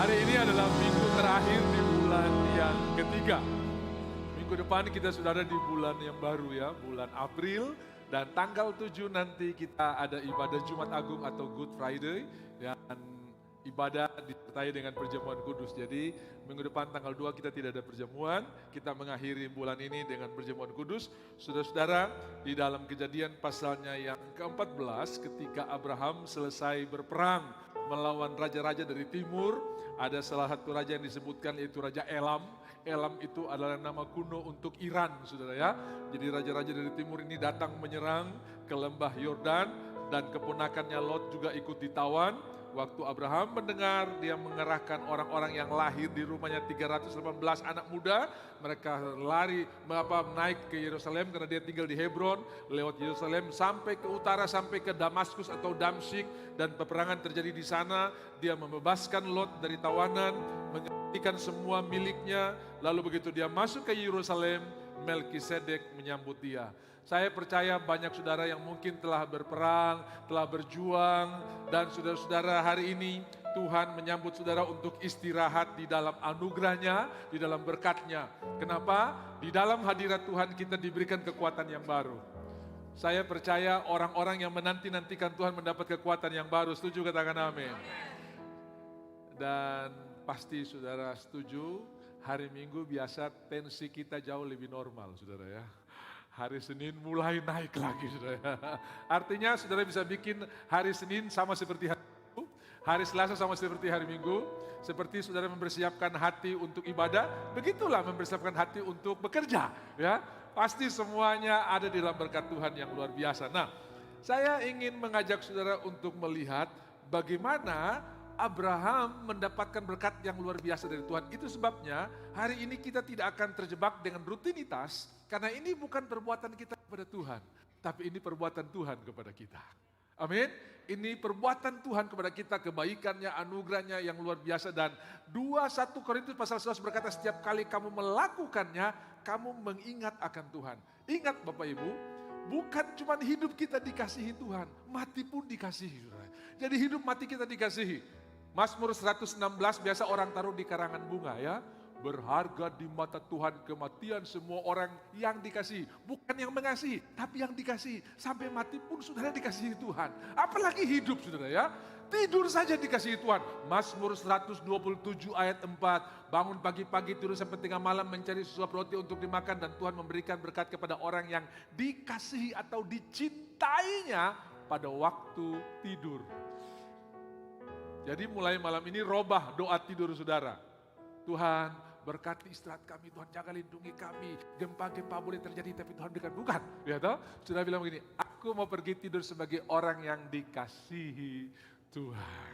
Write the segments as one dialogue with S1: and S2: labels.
S1: Hari ini adalah minggu terakhir di bulan yang ketiga. Minggu depan kita sudah ada di bulan yang baru ya, bulan April. Dan tanggal 7 nanti kita ada ibadah Jumat Agung atau Good Friday. Dan ibadah disertai dengan perjamuan kudus. Jadi minggu depan tanggal 2 kita tidak ada perjamuan. Kita mengakhiri bulan ini dengan perjamuan kudus. Saudara-saudara, di dalam Kejadian pasalnya yang ke-14 ketika Abraham selesai berperang melawan raja-raja dari timur, ada salah satu raja yang disebutkan yaitu Raja Elam. Elam itu adalah nama kuno untuk Iran, saudara ya. Jadi raja-raja dari timur ini datang menyerang ke lembah Yordan dan keponakannya Lot juga ikut ditawan. Waktu Abraham mendengar, dia mengerahkan orang-orang yang lahir di rumahnya 318 anak muda. Mereka lari naik ke Yerusalem karena dia tinggal di Hebron. Lewat Yerusalem sampai ke utara, sampai ke Damaskus atau Damsyik. Dan peperangan terjadi di sana. Dia membebaskan Lot dari tawanan, menggantikan semua miliknya. Lalu begitu dia masuk ke Yerusalem, Melkisedek menyambut dia. Saya percaya banyak saudara yang mungkin telah berperang, telah berjuang, dan saudara-saudara hari ini Tuhan menyambut saudara untuk istirahat di dalam anugerahnya, di dalam berkatnya. Kenapa? Di dalam hadirat Tuhan kita diberikan kekuatan yang baru. Saya percaya orang-orang yang menanti-nantikan Tuhan mendapat kekuatan yang baru. Setuju, katakan amin. Dan pasti saudara setuju, hari Minggu biasa tensi kita jauh lebih normal, saudara ya. Hari Senin mulai naik lagi, saudara. Artinya saudara bisa bikin hari Senin sama seperti hari Minggu, hari Selasa sama seperti hari Minggu. Seperti saudara mempersiapkan hati untuk ibadah, begitulah mempersiapkan hati untuk bekerja. Ya, pasti semuanya ada di dalam berkat Tuhan yang luar biasa. Nah, saya ingin mengajak saudara untuk melihat bagaimana Abraham mendapatkan berkat yang luar biasa dari Tuhan. Itu sebabnya hari ini kita tidak akan terjebak dengan rutinitas. Karena ini bukan perbuatan kita kepada Tuhan. Tapi ini perbuatan Tuhan kepada kita. Amin. Ini perbuatan Tuhan kepada kita, kebaikannya, anugerahnya yang luar biasa. Dan 21 Korintus pasal 11 berkata setiap kali kamu melakukannya, kamu mengingat akan Tuhan. Ingat Bapak Ibu, bukan cuma hidup kita dikasihi Tuhan, mati pun dikasihi. Jadi hidup mati kita dikasihi. Mazmur 116 biasa orang taruh di karangan bunga ya. Berharga di mata Tuhan kematian semua orang yang dikasihi. Bukan yang mengasihi, tapi yang dikasihi. Sampai mati pun saudara dikasihi Tuhan. Apalagi hidup saudara ya. Tidur saja dikasihi Tuhan. Mazmur 127 ayat 4. Bangun pagi-pagi tidur sampai tengah malam mencari sesuap roti untuk dimakan. Dan Tuhan memberikan berkat kepada orang yang dikasihi atau dicintainya pada waktu tidur. Jadi mulai malam ini robah doa tidur saudara. Tuhan berkati istirahat kami, Tuhan jaga lindungi kami. Gempa-gempa boleh terjadi tapi Tuhan berikan. Bukan, ya toh? Sudah bilang begini, aku mau pergi tidur sebagai orang yang dikasihi Tuhan.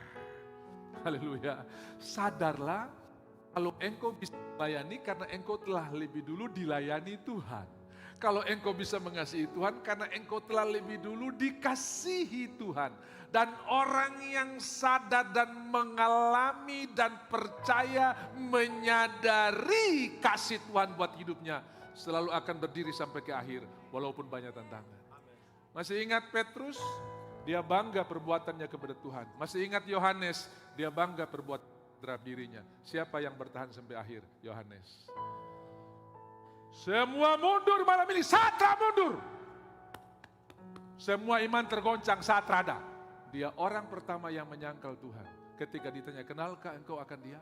S1: Haleluya. Sadarlah kalau engkau bisa melayani karena engkau telah lebih dulu dilayani Tuhan. Kalau engkau bisa mengasihi Tuhan karena engkau telah lebih dulu dikasihi Tuhan. Dan orang yang sadar dan mengalami dan percaya menyadari kasih Tuhan buat hidupnya selalu akan berdiri sampai ke akhir walaupun banyak tantangan. Masih ingat Petrus? Dia bangga perbuatannya kepada Tuhan. Masih ingat Yohanes? Dia bangga perbuatan terhadap dirinya. Siapa yang bertahan sampai akhir? Yohanes. Semua mundur malam ini, Satra mundur. Semua iman tergoncang saat rada. Dia orang pertama yang menyangkal Tuhan. Ketika ditanya, kenalkah engkau akan dia?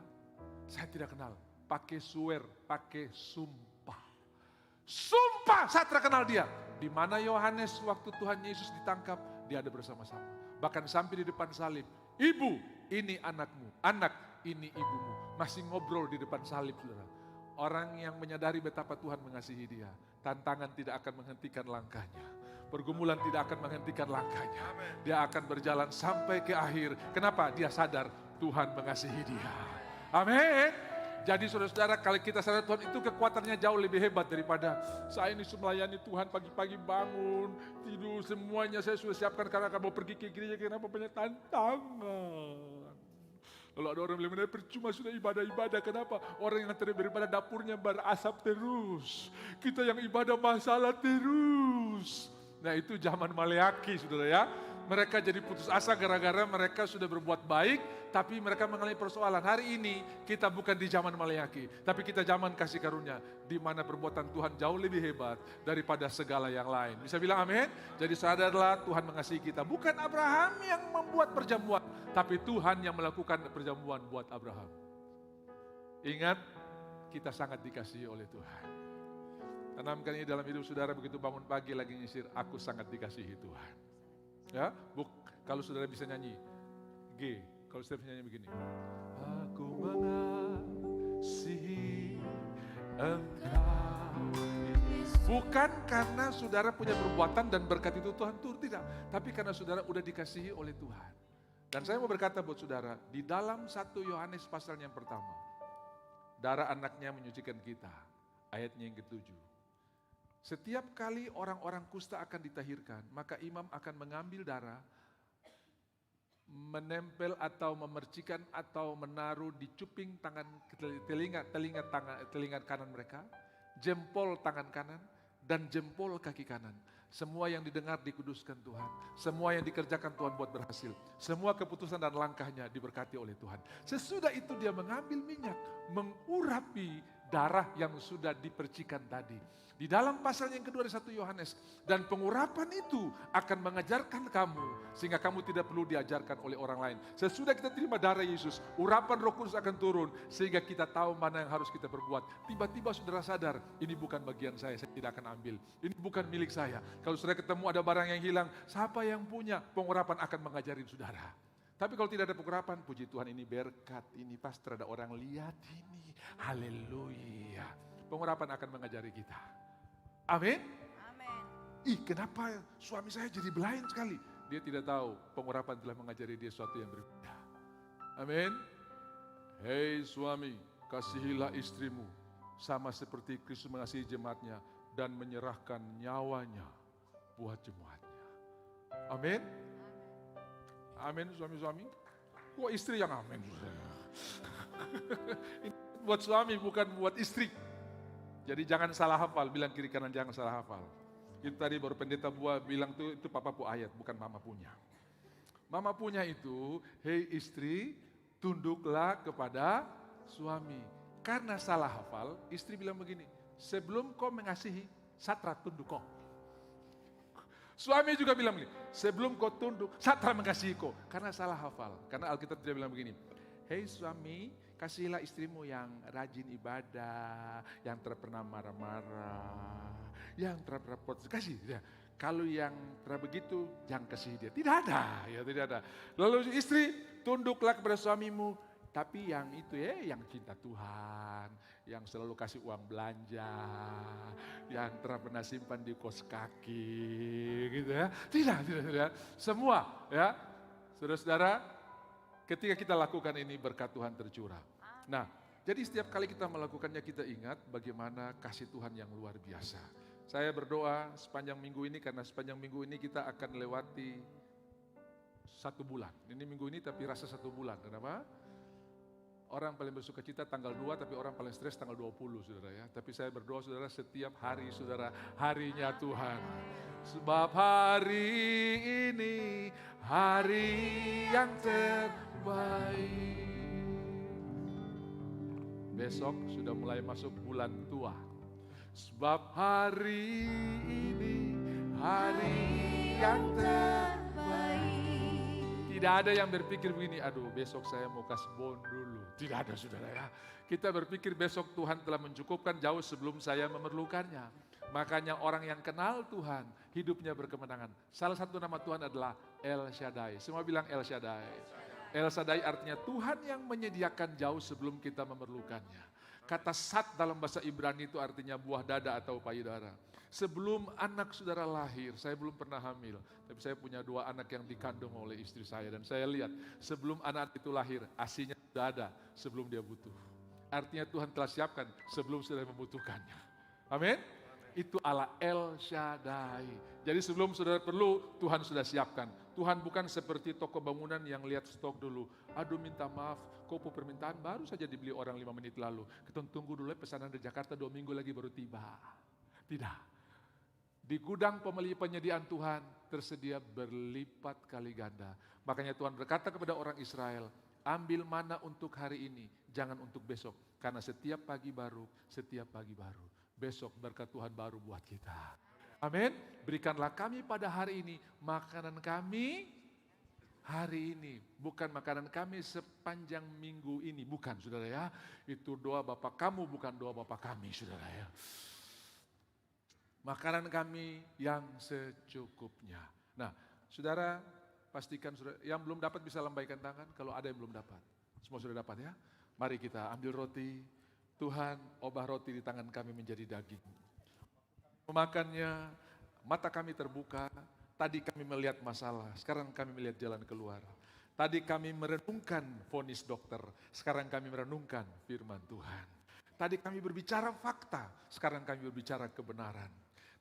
S1: Saya tidak kenal. Pakai swear, pakai sumpah. Sumpah, saya terkenal dia. Di mana Yohanes waktu Tuhan Yesus ditangkap, dia ada bersama-sama. Bahkan sampai di depan salib. Ibu, ini anakmu. Anak, ini ibumu. Masih ngobrol di depan salib, saudara. Orang yang menyadari betapa Tuhan mengasihi dia. Tantangan tidak akan menghentikan langkahnya. Pergumulan tidak akan menghentikan langkahnya. Dia akan berjalan sampai ke akhir. Kenapa? Dia sadar Tuhan mengasihi dia. Amin. Jadi saudara-saudara, kalau kita sadar Tuhan itu kekuatannya jauh lebih hebat daripada saya ini melayani Tuhan pagi-pagi bangun, tidur semuanya saya sudah siapkan karena akan mau pergi ke gereja kenapa banyak tantangan. Lalu ada orang bilang, percuma sudah ibadah-ibadah. Kenapa? Orang yang beribadah dapurnya berasap terus. Kita yang ibadah masalah terus. Nah itu zaman Maleaki saudara ya. mereka jadi putus asa gara-gara mereka sudah berbuat baik, tapi mereka mengalami persoalan. Hari ini kita bukan di zaman Maleaki, tapi kita zaman kasih karunia, di mana perbuatan Tuhan jauh lebih hebat daripada segala yang lain. Bisa bilang amin? Jadi sadarlah Tuhan mengasihi kita. Bukan Abraham yang membuat perjamuan, tapi Tuhan yang melakukan perjamuan buat Abraham. Ingat, kita sangat dikasihi oleh Tuhan. Tanamkan ini dalam hidup saudara, begitu bangun pagi lagi nyisir, aku sangat dikasihi Tuhan. Ya, kalau saudara bisa nyanyi G, kalau saudara bisa nyanyi begini. Aku mengasihi Engkau. Bukan karena saudara punya perbuatan dan berkat itu Tuhan turun, tidak. Tapi karena saudara udah dikasihi oleh Tuhan. Dan saya mau berkata buat saudara, di dalam 1 Yohanes pasal yang pertama, darah anaknya menyucikan kita. Ayatnya yang ke-7. Setiap kali orang-orang kusta akan ditahirkan, maka imam akan mengambil darah, menempel atau memercikan atau menaruh di cuping tangan telinga kanan mereka, jempol tangan kanan, dan jempol kaki kanan. Semua yang didengar dikuduskan Tuhan. Semua yang dikerjakan Tuhan buat berhasil. Semua keputusan dan langkahnya diberkati oleh Tuhan. Sesudah itu dia mengambil minyak, mengurapi darah yang sudah dipercikan tadi. Di dalam pasal yang kedua dari 1 Yohanes. Dan pengurapan itu akan mengajarkan kamu, sehingga kamu tidak perlu diajarkan oleh orang lain. Sesudah kita terima darah Yesus, urapan Roh Kudus akan turun, sehingga kita tahu mana yang harus kita perbuat. Tiba-tiba saudara sadar, ini bukan bagian saya tidak akan ambil. Ini bukan milik saya. Kalau saudara ketemu ada barang yang hilang, siapa yang punya? Pengurapan akan mengajarin saudara. Tapi kalau tidak ada pengurapan, puji Tuhan ini berkat, ini pasti ada orang lihat ini. Haleluya. Pengurapan akan mengajari kita. Amin?
S2: Amin.
S1: Ih, kenapa suami saya jadi belain sekali? Dia tidak tahu pengurapan telah mengajari dia sesuatu yang berbeda. Amin? Hei suami, kasihilah istrimu sama seperti Kristus mengasihi jemaatnya dan menyerahkan nyawanya buat jemaatnya. Amin? Amin suami-suami? Kok istri yang amin? Ini buat suami bukan buat istri. Jadi jangan salah hafal, bilang kiri kanan jangan salah hafal. Itu tadi baru pendeta buah bilang itu papa pu ayat, bukan mama punya. Mama punya itu, hei istri, tunduklah kepada suami. Karena salah hafal, istri bilang begini, sebelum kau mengasihi, satra tunduk kau. Suami juga bilang begini, sebelum kau tunduk, satra mengasihi kau. Karena salah hafal, karena Alkitab tidak bilang begini, hei suami, kasihilah istrimu yang rajin ibadah, yang tidak pernah marah-marah, yang tidak pernah protes. Kasih dia. Kalau yang tidak begitu, jangan kasih dia. Tidak ada, ya tidak ada. Lalu istri, tunduklah kepada suamimu. Tapi yang itu yang cinta Tuhan, yang selalu kasih uang belanja, yang tidak pernah simpan di kos kaki, gitu ya. Tidak. Semua, ya, saudara-saudara. Ketika kita lakukan ini berkat Tuhan tercurah. Nah, jadi setiap kali kita melakukannya kita ingat bagaimana kasih Tuhan yang luar biasa. Saya berdoa sepanjang minggu ini karena sepanjang minggu ini kita akan lewati 1 bulan. Ini minggu ini tapi rasa 1 bulan. Kenapa? Orang paling bersuka cita tanggal 2 tapi orang paling stres tanggal 20 saudara ya. Tapi saya berdoa saudara setiap hari saudara harinya Tuhan. Sebab hari ini hari yang terbaik. Besok sudah mulai masuk bulan tua. Sebab hari ini hari yang terbaik. Tidak ada yang berpikir begini, aduh besok saya mau kasih bon dulu. Tidak ada saudara ya. Kita berpikir besok Tuhan telah mencukupkan jauh sebelum saya memerlukannya. Makanya orang yang kenal Tuhan, hidupnya berkemenangan. Salah satu nama Tuhan adalah El Shaddai. Semua bilang El Shaddai. El Shaddai artinya Tuhan yang menyediakan jauh sebelum kita memerlukannya. Kata Sat dalam bahasa Ibrani itu artinya buah dada atau payudara. Sebelum anak saudara lahir, saya belum pernah hamil. Tapi saya punya 2 anak yang dikandung oleh istri saya. Dan saya lihat sebelum anak itu lahir, asinya sudah ada sebelum dia butuh. Artinya Tuhan telah siapkan sebelum saudara membutuhkannya. Amin. Itu Allah El Shaddai. Jadi sebelum saudara perlu, Tuhan sudah siapkan. Tuhan bukan seperti toko bangunan yang lihat stok dulu. Aduh minta maaf, kopo permintaan baru saja dibeli orang 5 menit lalu. Kita tunggu dulu pesanan dari Jakarta 2 minggu lagi baru tiba. Tidak. Di gudang penyediaan Tuhan tersedia berlipat kali ganda. Makanya Tuhan berkata kepada orang Israel, ambil mana untuk hari ini, jangan untuk besok. Karena setiap pagi baru, besok berkat Tuhan baru buat kita. Amin. Berikanlah kami pada hari ini makanan kami hari ini. Bukan makanan kami sepanjang minggu ini. Bukan, saudara ya. Itu doa Bapa kamu, bukan doa Bapa kami, saudara ya. Makanan kami yang secukupnya. Nah, saudara, pastikan saudara, yang belum dapat bisa lambaikan tangan kalau ada yang belum dapat. Semua sudah dapat ya? Mari kita ambil roti. Tuhan, obah roti di tangan kami menjadi daging. Memakannya, mata kami terbuka. Tadi kami melihat masalah, sekarang kami melihat jalan keluar. Tadi kami merenungkan vonis dokter, sekarang kami merenungkan firman Tuhan. Tadi kami berbicara fakta, sekarang kami berbicara kebenaran.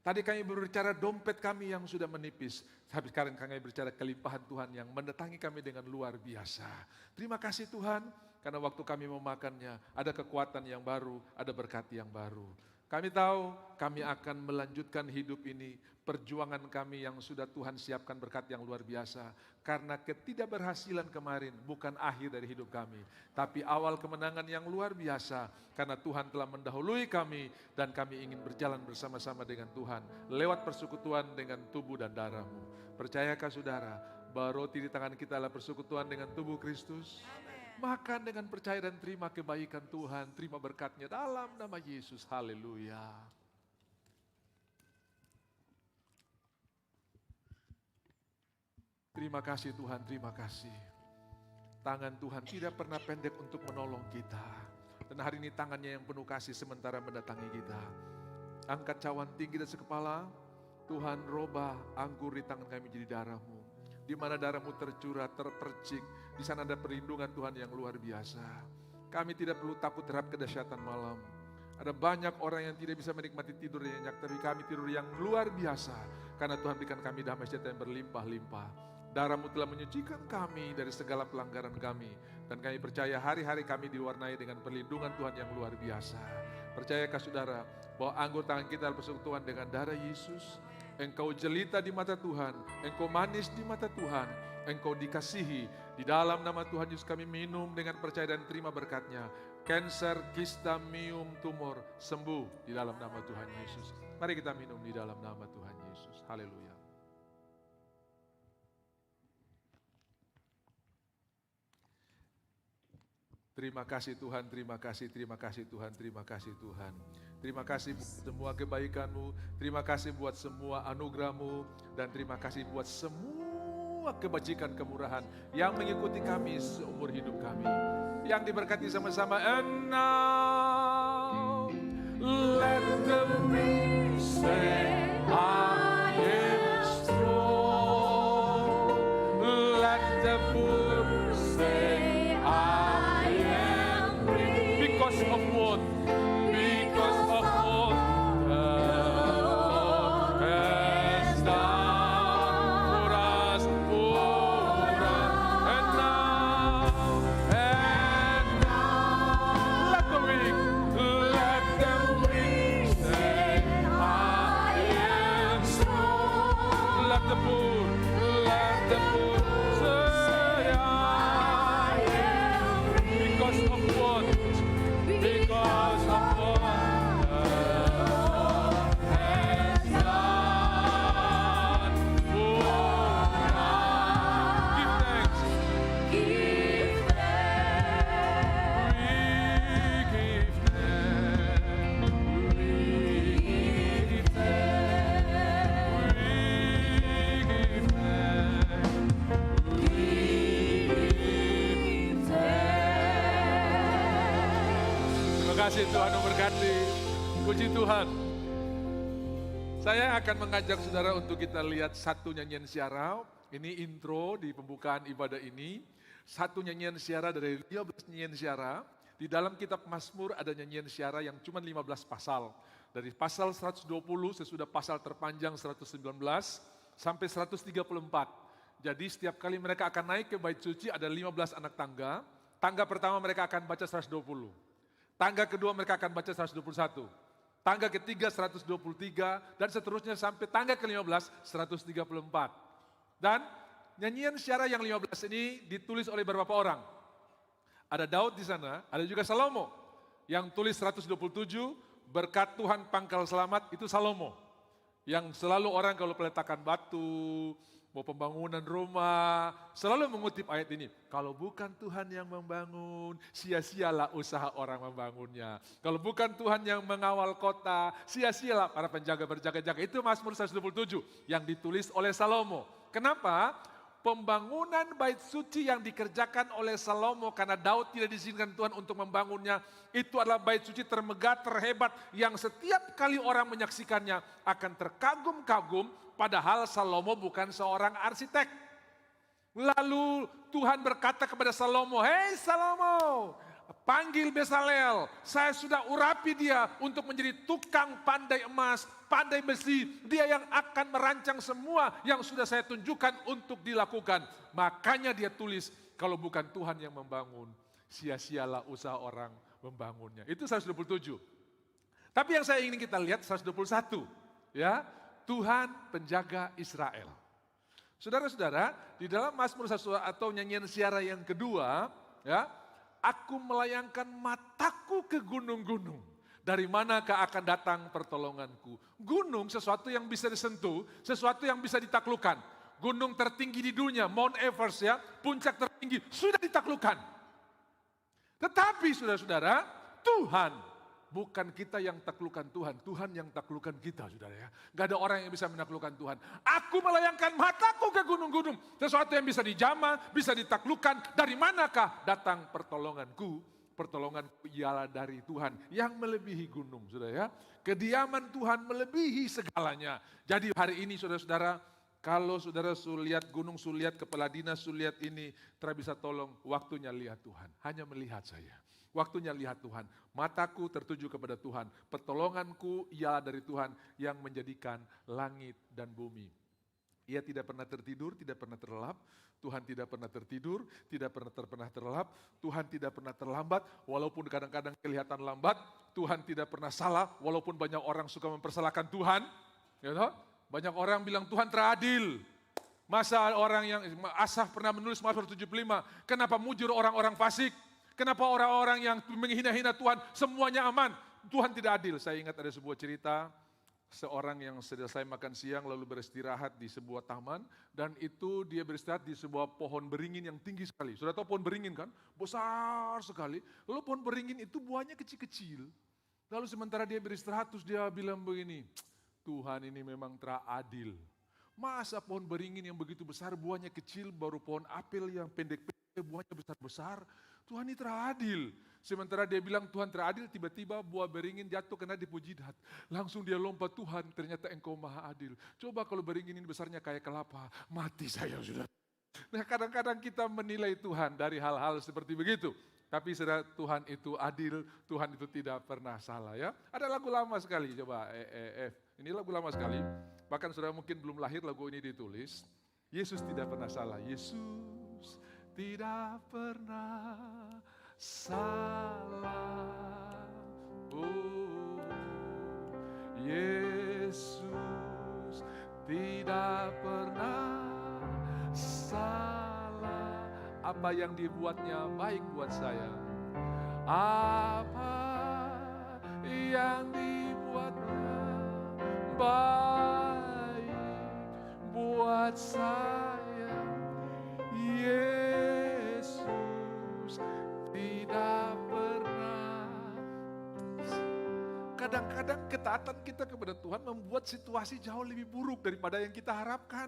S1: Tadi kami berbicara dompet kami yang sudah menipis, tapi sekarang kami berbicara kelimpahan Tuhan yang mendatangi kami dengan luar biasa. Terima kasih Tuhan, karena waktu kami memakannya, ada kekuatan yang baru, ada berkat yang baru. Kami tahu kami akan melanjutkan hidup ini, perjuangan kami yang sudah Tuhan siapkan berkat yang luar biasa. Karena ketidakberhasilan kemarin bukan akhir dari hidup kami, tapi awal kemenangan yang luar biasa. Karena Tuhan telah mendahului kami dan kami ingin berjalan bersama-sama dengan Tuhan lewat persekutuan dengan tubuh dan darah-Mu. Percayakah saudara bahwa roti di tangan kita adalah persekutuan dengan tubuh Kristus? Makan dengan percaya dan terima kebaikan Tuhan, terima berkatnya dalam nama Yesus. Haleluya. Terima kasih Tuhan, terima kasih. Tangan Tuhan tidak pernah pendek untuk menolong kita. Dan hari ini tangannya yang penuh kasih sementara mendatangi kita. Angkat cawan tinggi dan sekepala. Tuhan, robah anggur di tangan kami menjadi darah-Mu. Di mana darah-Mu tercurah, terpercik, di sana ada perlindungan Tuhan yang luar biasa. Kami tidak perlu takut terhadap kedahsyatan malam. Ada banyak orang yang tidak bisa menikmati tidur yang nyenyak, tapi kami tidur yang luar biasa. Karena Tuhan berikan kami damai sejahtera yang berlimpah-limpah. Darah-Mu telah menyucikan kami dari segala pelanggaran kami. Dan kami percaya hari-hari kami diwarnai dengan perlindungan Tuhan yang luar biasa. Percayakah saudara bahwa anggur tangan kita adalah persekutuan dengan darah Yesus? Engkau jelita di mata Tuhan, engkau manis di mata Tuhan, engkau dikasihi. Di dalam nama Tuhan Yesus kami minum dengan percaya dan terima berkat-Nya. Kanker, kista, miom, tumor sembuh di dalam nama Tuhan Yesus. Mari kita minum di dalam nama Tuhan Yesus. Haleluya. Terima kasih Tuhan, terima kasih Tuhan, terima kasih Tuhan. Terima kasih buat semua kebaikan-Mu, terima kasih buat semua anugerah-Mu, dan terima kasih buat semua kebajikan kemurahan yang mengikuti kami seumur hidup kami. Yang diberkati sama-sama. And now, let the weak say, I am strong. Let the poor say, I am rich. Because of what? Because of what God has done for us. And now, let the weak say, I am strong. Let the poor say, I am rich. Because of what? Because of what God has done for us. Give thanks. Give thanks. We give thanks. We give thanks. We give thanks. We give thanks. Terima kasih Tuhan memberkati. Puji Tuhan. Saya akan mengajak saudara untuk kita lihat satu nyanyian syarah. Ini intro di pembukaan ibadah ini. Satu nyanyian syarah dari 15 nyanyian syarah. Di dalam kitab Mazmur ada nyanyian syarah yang cuma 15 pasal. Dari pasal 120 sesudah pasal terpanjang 119 sampai 134. Jadi setiap kali mereka akan naik ke bait suci ada 15 anak tangga. Tangga pertama mereka akan baca 120. Tangga kedua mereka akan baca 121. tangga ketiga 123, dan seterusnya sampai tangga ke-15, 134. Dan nyanyian syair yang 15 ini ditulis oleh beberapa orang. Ada Daud di sana, ada juga Salomo. Yang tulis 127, berkat Tuhan pangkal selamat, itu Salomo. Yang selalu orang kalau peletakan batu, mau pembangunan rumah, selalu mengutip ayat ini. Kalau bukan Tuhan yang membangun, sia-sialah usaha orang membangunnya. Kalau bukan Tuhan yang mengawal kota, sia-sialah para penjaga berjaga-jaga. Itu Mazmur 127 yang ditulis oleh Salomo. Kenapa? Pembangunan bait suci yang dikerjakan oleh Salomo karena Daud tidak diizinkan Tuhan untuk membangunnya, itu adalah bait suci termegah, terhebat yang setiap kali orang menyaksikannya akan terkagum-kagum, padahal Salomo bukan seorang arsitek. Lalu Tuhan berkata kepada Salomo, "Hei Salomo, panggil Bezalel, saya sudah urapi dia untuk menjadi tukang pandai emas, pandai besi. Dia yang akan merancang semua yang sudah saya tunjukkan untuk dilakukan." Makanya dia tulis, kalau bukan Tuhan yang membangun, sia-sialah usaha orang membangunnya. Itu 127. Tapi yang saya ingin kita lihat 121. Ya, Tuhan penjaga Israel. Saudara-saudara, di dalam Mazmur 1 atau nyanyian siara yang kedua, ya, aku melayangkan mataku ke gunung-gunung. Dari manakah akan datang pertolonganku? Gunung sesuatu yang bisa disentuh, sesuatu yang bisa ditaklukkan. Gunung tertinggi di dunia, Mount Everest ya, puncak tertinggi, sudah ditaklukkan. Tetapi saudara-saudara, Tuhan, bukan kita yang taklukkan Tuhan, Tuhan yang taklukkan kita, saudara ya. Gak ada orang yang bisa menaklukkan Tuhan. Aku melayangkan mataku ke gunung-gunung, sesuatu yang bisa dijamah, bisa ditaklukkan. Dari manakah datang pertolonganku? Pertolonganku ialah dari Tuhan yang melebihi gunung, saudara ya. Kediaman Tuhan melebihi segalanya. Jadi hari ini saudara-saudara, kalau saudara lihat gunung Suliat, kepala dinas Suliat ini, bisa tolong waktunya lihat Tuhan. Hanya melihat saya. Waktunya lihat Tuhan. Mataku tertuju kepada Tuhan. Pertolonganku ialah dari Tuhan yang menjadikan langit dan bumi. Ia tidak pernah tertidur, tidak pernah terlelap. Tuhan tidak pernah tertidur, tidak pernah terlelap. Tuhan tidak pernah terlambat, walaupun kadang-kadang kelihatan lambat. Tuhan tidak pernah salah, walaupun banyak orang suka mempersalahkan Tuhan. Ya toh? Banyak orang bilang Tuhan teradil. Masa orang yang, Asaf pernah menulis Mazmur 75, kenapa mujur orang-orang fasik? Kenapa orang-orang yang menghina-hina Tuhan semuanya aman? Tuhan tidak adil. Saya ingat ada sebuah cerita, seorang yang selesai makan siang lalu beristirahat di sebuah taman, dan itu dia beristirahat di sebuah pohon beringin yang tinggi sekali. Sudah tahu pohon beringin kan? Besar sekali. Lalu pohon beringin itu buahnya kecil-kecil. Lalu sementara dia beristirahat, terus dia bilang begini, Tuhan ini memang teradil. Masa pohon beringin yang begitu besar buahnya kecil, baru pohon apel yang pendek-pendek buahnya besar-besar. Tuhan ini teradil. Sementara dia bilang Tuhan teradil, tiba-tiba buah beringin jatuh kena di pujidat. Langsung dia lompat, Tuhan ternyata engkau maha adil. Coba kalau beringin ini besarnya kayak kelapa, mati saya sudah. Nah kadang-kadang kita menilai Tuhan dari hal-hal seperti begitu. Tapi saudara, Tuhan itu adil, Tuhan itu tidak pernah salah ya. Ada lagu lama sekali, coba ini lagu lama sekali. Bahkan saudara mungkin belum lahir lagu ini ditulis. Yesus tidak pernah salah, Yesus tidak pernah salah. Oh, Yesus tidak pernah salah. Apa yang dibuatnya baik buat saya. Apa yang dibuatnya baik buat saya. Yesus tidak pernah. Kadang-kadang ketaatan kita kepada Tuhan membuat situasi jauh lebih buruk daripada yang kita harapkan.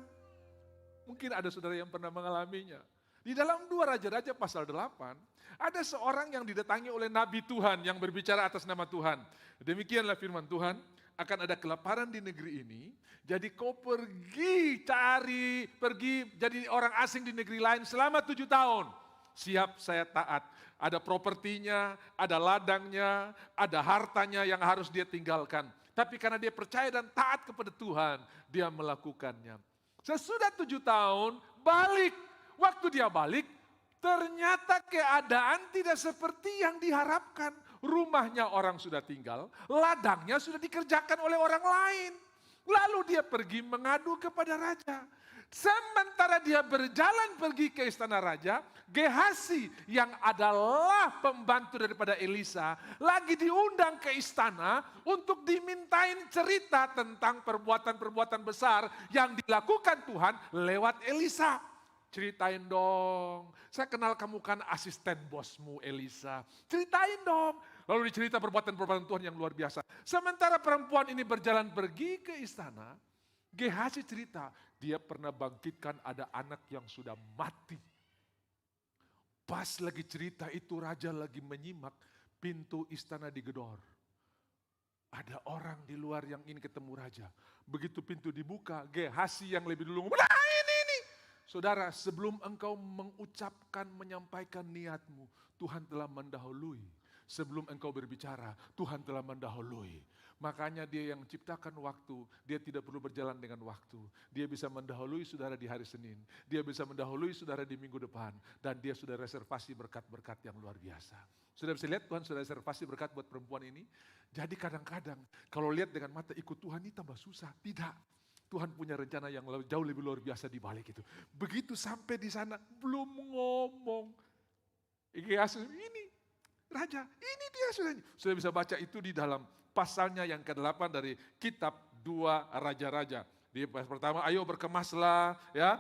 S1: Mungkin ada saudara yang pernah mengalaminya. Di dalam 2 Raja-Raja pasal 8, ada seorang yang didatangi oleh Nabi Tuhan yang berbicara atas nama Tuhan. Demikianlah firman Tuhan, akan ada kelaparan di negeri ini, jadi kau pergi jadi orang asing di negeri lain selama 7 tahun. Siap, saya taat. Ada propertinya, ada ladangnya, ada hartanya yang harus dia tinggalkan. Tapi karena dia percaya dan taat kepada Tuhan, dia melakukannya. Sesudah 7 tahun, balik. Waktu dia balik, Ternyata keadaan tidak seperti yang diharapkan. Rumahnya orang sudah tinggal, ladangnya sudah dikerjakan oleh orang lain. Lalu dia pergi mengadu kepada raja. Sementara dia berjalan pergi ke istana raja, Gehasi yang adalah pembantu daripada Elisa lagi diundang ke istana untuk dimintain cerita tentang perbuatan-perbuatan besar yang dilakukan Tuhan lewat Elisa. Ceritain dong, saya kenal kamu kan asisten bosmu Elisa. Ceritain dong. Lalu dicerita perbuatan-perbuatan Tuhan yang luar biasa. Sementara perempuan ini berjalan pergi ke istana, Gehasi cerita, dia pernah bangkitkan ada anak yang sudah mati. Pas lagi cerita itu raja lagi menyimak, pintu istana digedor. Ada orang di luar yang ingin ketemu raja. Begitu pintu dibuka, Gehasi yang lebih dulu ngomong, nah ini. Saudara, sebelum engkau mengucapkan, menyampaikan niatmu, Tuhan telah mendahului. Sebelum engkau berbicara, Tuhan telah mendahului. Makanya dia yang ciptakan waktu, dia tidak perlu berjalan dengan waktu. Dia bisa mendahului saudara di hari Senin. Dia bisa mendahului saudara di minggu depan. Dan dia sudah reservasi berkat-berkat yang luar biasa. Sudah bisa lihat Tuhan sudah reservasi berkat buat perempuan ini. Jadi kadang-kadang kalau lihat dengan mata ikut Tuhan ini tambah susah. Tidak. Tuhan punya rencana yang jauh lebih luar biasa di balik itu. Begitu sampai di sana belum ngomong. Ini raja, ini dia sudah bisa baca itu di dalam pasalnya yang ke-8 dari kitab 2 Raja-Raja. Di pas pertama, ayo berkemaslah, ya,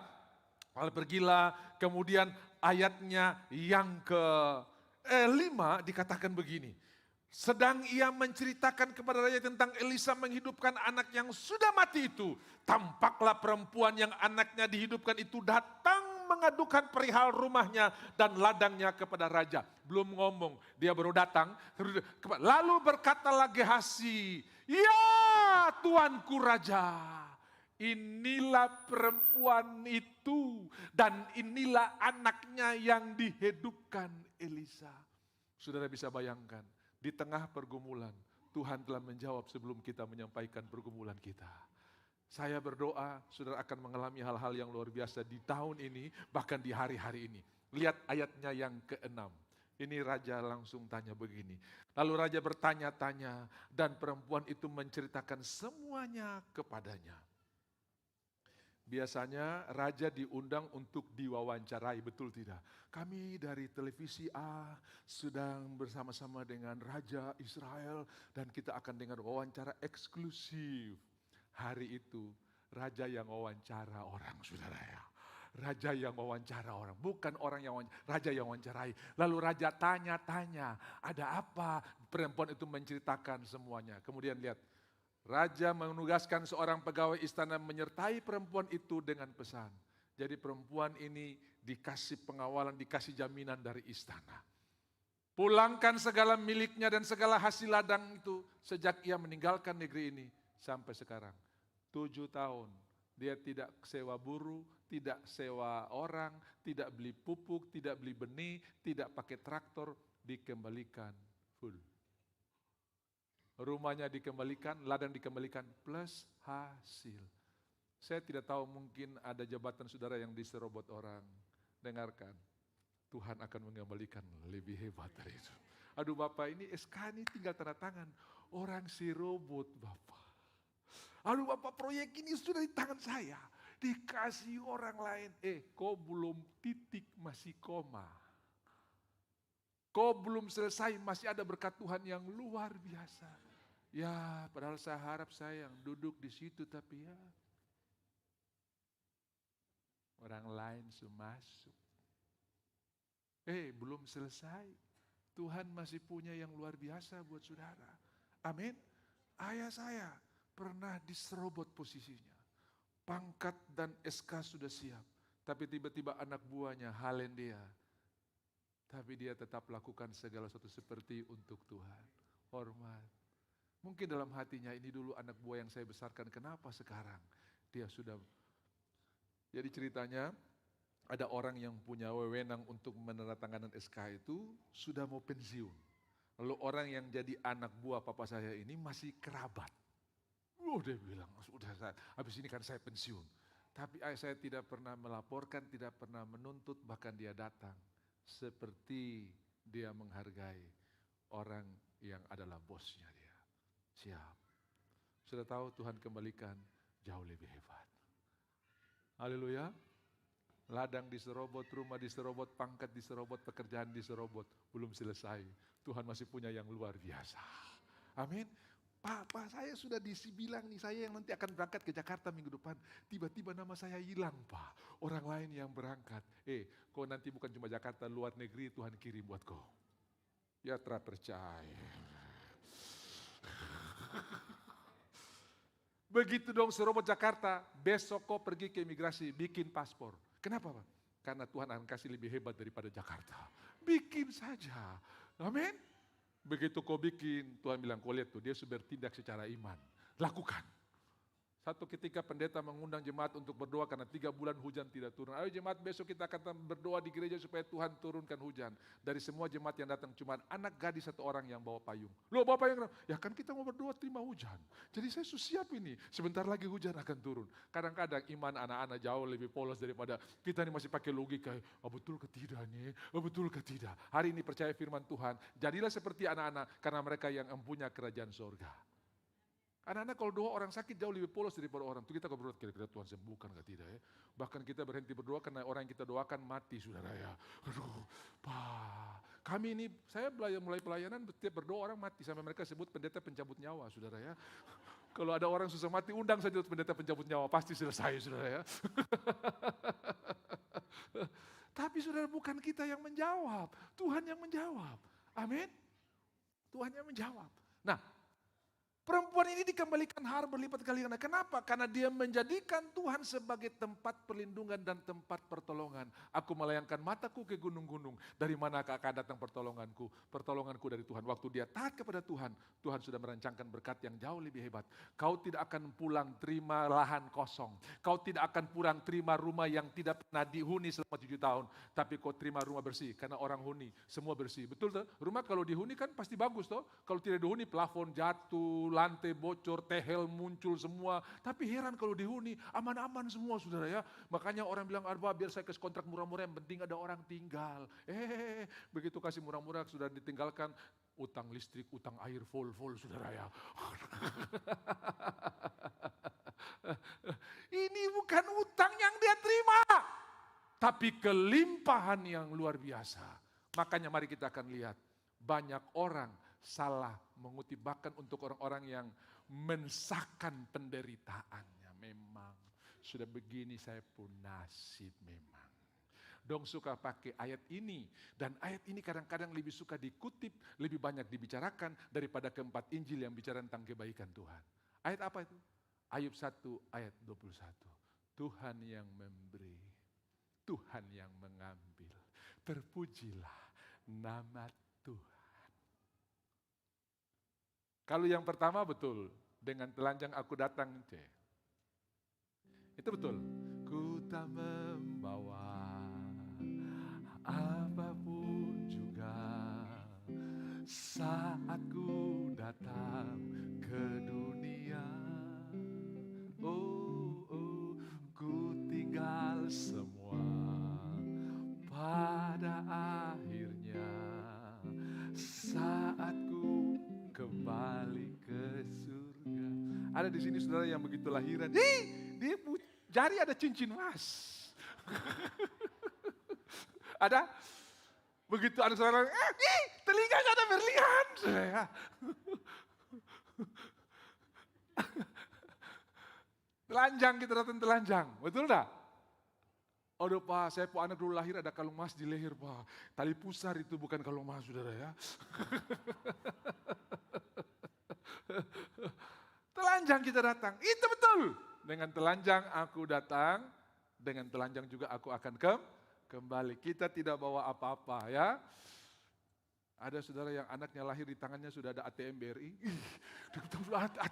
S1: lalu pergilah. Kemudian ayatnya yang ke-5 dikatakan begini. Sedang ia menceritakan kepada raja tentang Elisa menghidupkan anak yang sudah mati itu. Tampaklah perempuan yang anaknya dihidupkan itu datang mengadukan perihal rumahnya dan ladangnya kepada raja. Belum ngomong, dia baru datang. Lalu berkatalah Gehasi, ya tuanku raja, inilah perempuan itu dan inilah anaknya yang dihidupkan Elisa. Saudara bisa bayangkan. Di tengah pergumulan, Tuhan telah menjawab sebelum kita menyampaikan pergumulan kita. Saya berdoa, saudara akan mengalami hal-hal yang luar biasa di tahun ini, bahkan di hari-hari ini. Lihat ayatnya yang ke-6. Ini raja langsung tanya begini. Lalu raja bertanya-tanya, dan perempuan itu menceritakan semuanya kepadanya. Biasanya raja diundang untuk diwawancarai, betul tidak? Kami dari televisi A sedang bersama-sama dengan Raja Israel dan kita akan dengar wawancara eksklusif. Hari itu raja yang wawancara orang, saudara ya. Raja yang wawancara orang, bukan orang yang wawancara, raja yang wawancarai. Lalu raja tanya-tanya, ada apa? Perempuan itu menceritakan semuanya. Kemudian lihat. Raja menugaskan seorang pegawai istana menyertai perempuan itu dengan pesan. Jadi perempuan ini dikasih pengawalan, dikasih jaminan dari istana. Pulangkan segala miliknya dan segala hasil ladang itu sejak ia meninggalkan negeri ini sampai sekarang. 7 tahun. Dia tidak sewa buruh, tidak sewa orang, tidak beli pupuk, tidak beli benih, tidak pakai traktor, dikembalikan full. Rumahnya dikembalikan, ladang dikembalikan, plus hasil. Saya tidak tahu mungkin ada jabatan saudara yang diserobot orang. Dengarkan, Tuhan akan mengembalikan lebih hebat dari itu. Aduh Bapak, ini SK ini tinggal tanda tangan. Orang serobot Bapak. Aduh Bapak, proyek ini sudah di tangan saya. Dikasih orang lain. Kau belum titik, masih koma. Kau belum selesai, masih ada berkat Tuhan yang luar biasa. Ya, padahal saya harap saya yang duduk di situ, tapi ya orang lain masuk. Belum selesai. Tuhan masih punya yang luar biasa buat saudara. Amin. Ayah saya pernah diserobot posisinya. Pangkat dan SK sudah siap. Tapi tiba-tiba anak buahnya halen dia. Tapi dia tetap lakukan segala sesuatu seperti untuk Tuhan. Hormat. Mungkin dalam hatinya ini dulu anak buah yang saya besarkan, kenapa sekarang dia sudah. Jadi ceritanya ada orang yang punya wewenang untuk menandatangani SK itu sudah mau pensiun. Lalu orang yang jadi anak buah papa saya ini masih kerabat. Dia bilang, sudah habis ini kan saya pensiun. Tapi saya tidak pernah melaporkan, tidak pernah menuntut, bahkan dia datang. seperti dia menghargai orang yang adalah bosnya dia. Siap. Sudah tahu Tuhan kembalikan jauh lebih hebat. Haleluya. Ladang diserobot, rumah diserobot, pangkat diserobot, pekerjaan diserobot. Belum selesai. Tuhan masih punya yang luar biasa. Amin. Pak, saya sudah dibilang nih, saya yang nanti akan berangkat ke Jakarta minggu depan. Tiba-tiba nama saya hilang, Pak. Orang lain yang berangkat. Kau nanti bukan cuma Jakarta, luar negeri Tuhan kirim buat kau. Ya terpercaya. Begitu dong serobot Jakarta, besok kau pergi ke imigrasi, bikin paspor. Kenapa, Pak? Karena Tuhan akan kasih lebih hebat daripada Jakarta. Bikin saja. Amin. Begitu kau bikin, Tuhan bilang, kau lihat tuh, dia sudah bertindak secara iman. Lakukan. Satu ketika pendeta mengundang jemaat untuk berdoa karena 3 bulan hujan tidak turun. Ayo jemaat, besok kita akan berdoa di gereja supaya Tuhan turunkan hujan. Dari semua jemaat yang datang cuma anak gadis 1 orang yang bawa payung. Loh bawa payung? Ya kan kita mau berdoa terima hujan. Jadi saya siap ini, sebentar lagi hujan akan turun. Kadang-kadang iman anak-anak jauh lebih polos daripada kita ini masih pakai logika. Betul ke tidak nih? Betul ke tidak? Hari ini percaya firman Tuhan, jadilah seperti anak-anak karena mereka yang empunya kerajaan surga. Anak-anak kalau doa orang sakit jauh lebih polos daripada orang. Itu kita kalau berdoa kira-kira Tuhan sembuhkan gak tidak ya. Bahkan kita berhenti berdoa karena orang yang kita doakan mati saudara ya. Aduh Pak. Kami ini, saya mulai pelayanan setiap berdoa orang mati. Sampai mereka sebut pendeta pencabut nyawa saudara ya. Kalau ada orang susah mati undang saja pendeta pencabut nyawa. Pasti selesai saudara ya. Tapi saudara bukan kita yang menjawab. Tuhan yang menjawab. Amin. Tuhan yang menjawab. Nah, perempuan ini dikembalikan har berlipat kali ganda. Kenapa? Karena dia menjadikan Tuhan sebagai tempat perlindungan dan tempat pertolongan. Aku melayangkan mataku ke gunung-gunung. Dari mana akan datang pertolonganku? Pertolonganku dari Tuhan. Waktu dia taat kepada Tuhan, Tuhan sudah merancangkan berkat yang jauh lebih hebat. Kau tidak akan pulang terima lahan kosong. Kau tidak akan pulang terima rumah yang tidak pernah dihuni selama 7 tahun. Tapi kau terima rumah bersih. Karena orang huni, semua bersih. Betul tuh? Rumah kalau dihuni kan pasti bagus toh. Kalau tidak dihuni, plafon jatuh, lantai bocor, tehel muncul semua. Tapi heran kalau dihuni, aman-aman semua saudara ya. Makanya orang bilang, biar saya kasih kontrak murah-murah, yang penting ada orang tinggal. Begitu kasih murah-murah sudah ditinggalkan, utang listrik, utang air full saudara ya. Ini bukan utang yang dia terima, tapi kelimpahan yang luar biasa. Makanya mari kita akan lihat, banyak orang salah mengutip bahkan untuk orang-orang yang mensahkan penderitaannya. Memang sudah begini saya pun nasib memang. Dong suka pakai ayat ini. Dan ayat ini kadang-kadang lebih suka dikutip, lebih banyak dibicarakan daripada keempat Injil yang bicara tentang kebaikan Tuhan. Ayat apa itu? Ayub 1 ayat 21. Tuhan yang memberi, Tuhan yang mengambil. Terpujilah nama Tuhan. Kalau yang pertama betul, dengan telanjang aku datang, itu betul. Ku tak membawa apapun juga saat ku datang ke dunia. Ku tinggal semua pada akhirnya saat ku kembali ke surga. Ada di sini saudara yang begitu lahiran, dia jari ada cincin emas. Ada? Begitu ada saudara, telinganya ada berlian. Telanjang, kita datang telanjang, betul tak? Aduh Pak, saya anak dulu lahir ada kalung emas di leher Pak. Tali pusar itu bukan kalung emas saudara ya. Telanjang kita datang, itu betul. Dengan telanjang aku datang, dengan telanjang juga aku akan kembali. Kita tidak bawa apa-apa ya. Ada saudara yang anaknya lahir di tangannya sudah ada ATM BRI.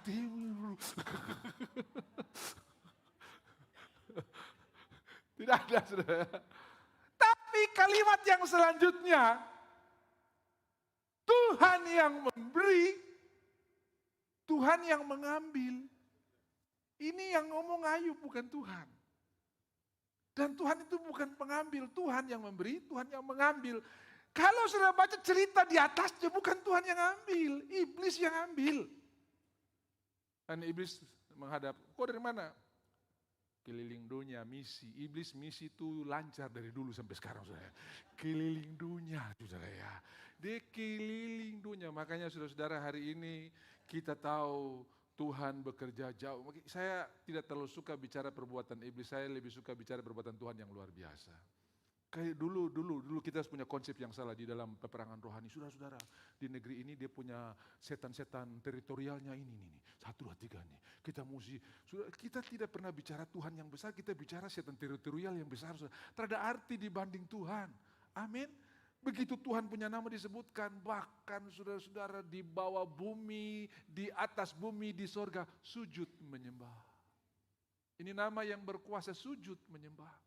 S1: ATM dulu. Tidak ada saudara. Tapi kalimat yang selanjutnya, Tuhan yang memberi, Tuhan yang mengambil. Ini yang ngomong Ayub bukan Tuhan. Dan Tuhan itu bukan pengambil, Tuhan yang memberi, Tuhan yang mengambil. Kalau saudara baca cerita di atasnya, bukan Tuhan yang ambil, iblis yang ambil. Dan iblis menghadap, kok dari mana? Keliling dunia, misi. Iblis misi itu lancar dari dulu sampai sekarang, saudara. Keliling dunia, saudara ya. Dia keliling dunia, makanya saudara-saudara hari ini kita tahu Tuhan bekerja jauh. Saya tidak terlalu suka bicara perbuatan iblis, saya lebih suka bicara perbuatan Tuhan yang luar biasa. Kayak dulu kita harus punya konsep yang salah di dalam peperangan rohani. Saudara-saudara, di negeri ini dia punya setan-setan teritorialnya ini. 1, 2, 3 nih. Kita tidak pernah bicara Tuhan yang besar, kita bicara setan teritorial yang besar. Tak ada arti dibanding Tuhan. Amin. Begitu Tuhan punya nama disebutkan, bahkan saudara-saudara di bawah bumi, di atas bumi, di sorga, sujud menyembah. Ini nama yang berkuasa, sujud menyembah.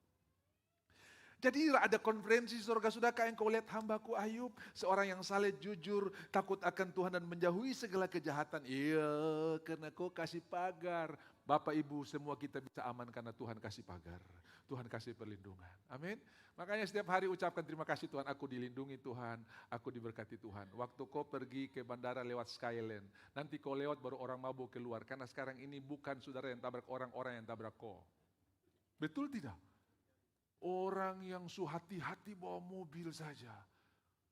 S1: Jadi ada konferensi sorga, sudahkah engkau lihat hambaku Ayub, seorang yang saleh, jujur, takut akan Tuhan dan menjauhi segala kejahatan. Iya, karena kau kasih pagar. Bapak Ibu semua kita bisa aman karena Tuhan kasih pagar. Tuhan kasih perlindungan. Amin. Makanya setiap hari ucapkan terima kasih Tuhan, aku dilindungi Tuhan, aku diberkati Tuhan. Waktu kau pergi ke bandara lewat Skyland, nanti kau lewat baru orang mabuk keluar. Karena sekarang ini bukan saudara yang tabrak orang yang tabrak kau. Betul tidak? Orang yang hati-hati bawa mobil saja.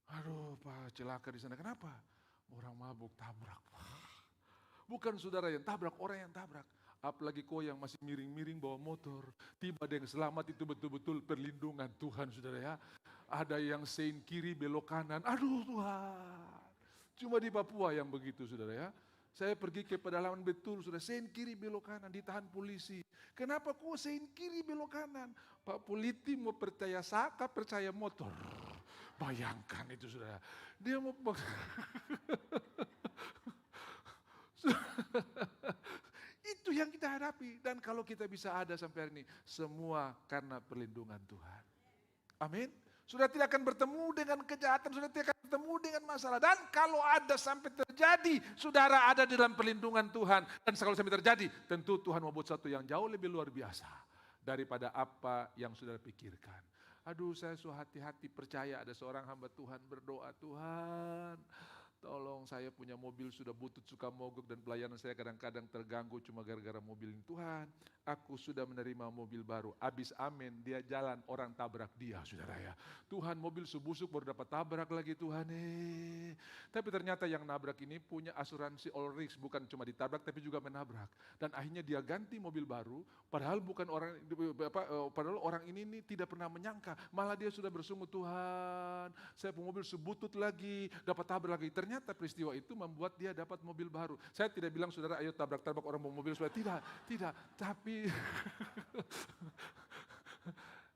S1: Aduh Pak, celaka di sana. Kenapa? Orang mabuk tabrak. Bukan saudara yang tabrak, orang yang tabrak. Apalagi kau yang masih miring-miring bawa motor. Tiba ada yang selamat, itu betul-betul perlindungan Tuhan saudara ya. Ada yang sein kiri belok kanan. Aduh Tuhan. Cuma di Papua yang begitu saudara ya. Saya pergi ke pedalaman betul, sudah sein kiri belok kanan, ditahan polisi. Kenapa kok sein kiri belok kanan? Pak polisi mau percaya saka, percaya motor. Bayangkan itu sudah. Dia mau itu yang kita hadapi. Dan kalau kita bisa ada sampai hari ini, semua karena perlindungan Tuhan. Amin. Sudah tidak akan bertemu dengan kejahatan, sudah tidak akan bertemu dengan masalah. Dan kalau ada sampai terjadi, saudara ada dalam perlindungan Tuhan. Dan kalau sampai terjadi, tentu Tuhan membuat sesuatu yang jauh lebih luar biasa daripada apa yang saudara pikirkan. Aduh, saya so hati-hati percaya ada seorang hamba Tuhan berdoa, Tuhan, tolong saya punya mobil sudah butut, suka mogok dan pelayanan saya kadang-kadang terganggu cuma gara-gara mobil ini. Tuhan, aku sudah menerima mobil baru. Abis amin, dia jalan, orang tabrak dia, saudara ya. Tuhan, mobil subusuk baru dapat tabrak lagi Tuhan. Tapi ternyata yang nabrak ini punya asuransi all risk, bukan cuma ditabrak tapi juga menabrak. Dan akhirnya dia ganti mobil baru, padahal bukan padahal orang ini tidak pernah menyangka. Malah dia sudah bersungguh, Tuhan, saya punya mobil sebutut lagi, dapat tabrak lagi. Ternyata peristiwa itu membuat dia dapat mobil baru. Saya tidak bilang saudara ayo tabrak-tabrak orang bawa mobil supaya tidak.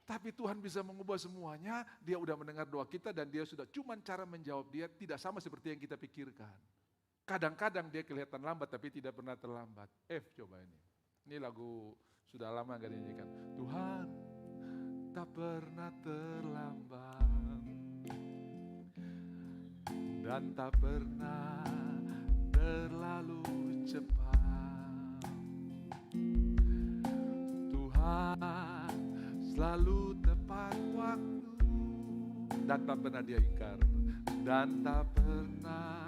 S1: Tapi Tuhan bisa mengubah semuanya. Dia udah mendengar doa kita dan dia sudah, cuman cara menjawab dia tidak sama seperti yang kita pikirkan. Kadang-kadang dia kelihatan lambat tapi tidak pernah terlambat. Coba ini. Ini lagu sudah lama gak dinyanyikan. Tuhan tak pernah terlambat dan tak pernah terlalu cepat. Tuhan selalu tepat waktu dan tak pernah dia ingkar. Dan tak pernah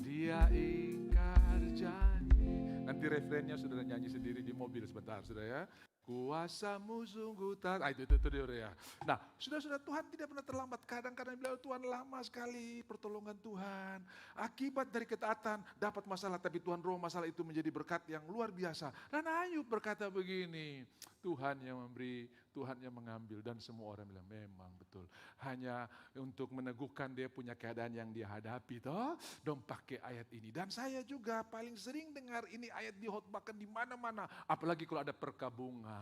S1: dia ingkar janji. Nanti refrennya sudah nyanyi sendiri di mobil sebentar sudah ya. Kuasamu sungguh itu dia ya. Nah, sudah Tuhan tidak pernah terlambat. Kadang-kadang bilang Tuhan lama sekali pertolongan Tuhan. Akibat dari ketaatan dapat masalah, tapi Tuhan roh masalah itu menjadi berkat yang luar biasa. Dan Ayub berkata begini, Tuhan yang memberi, Tuhan yang mengambil. Dan semua orang bilang memang betul. Hanya untuk meneguhkan dia punya keadaan yang dia hadapi. Dong pakai ayat ini. Dan saya juga paling sering dengar ini ayat dihotbahkan di mana-mana. Apalagi kalau ada perkabungan.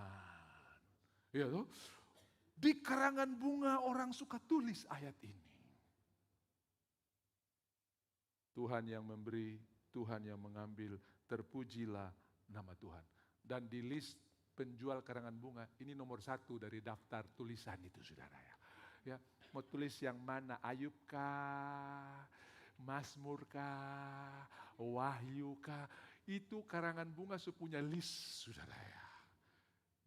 S1: Ya toh? Di karangan bunga orang suka tulis ayat ini. Tuhan yang memberi, Tuhan yang mengambil, terpujilah nama Tuhan. Dan di list penjual karangan bunga, ini nomor 1 dari daftar tulisan itu saudara ya. Ya, mau tulis yang mana? Ayub kah? Mazmur kah? Wahyu kah? Itu karangan bunga punya list saudara ya.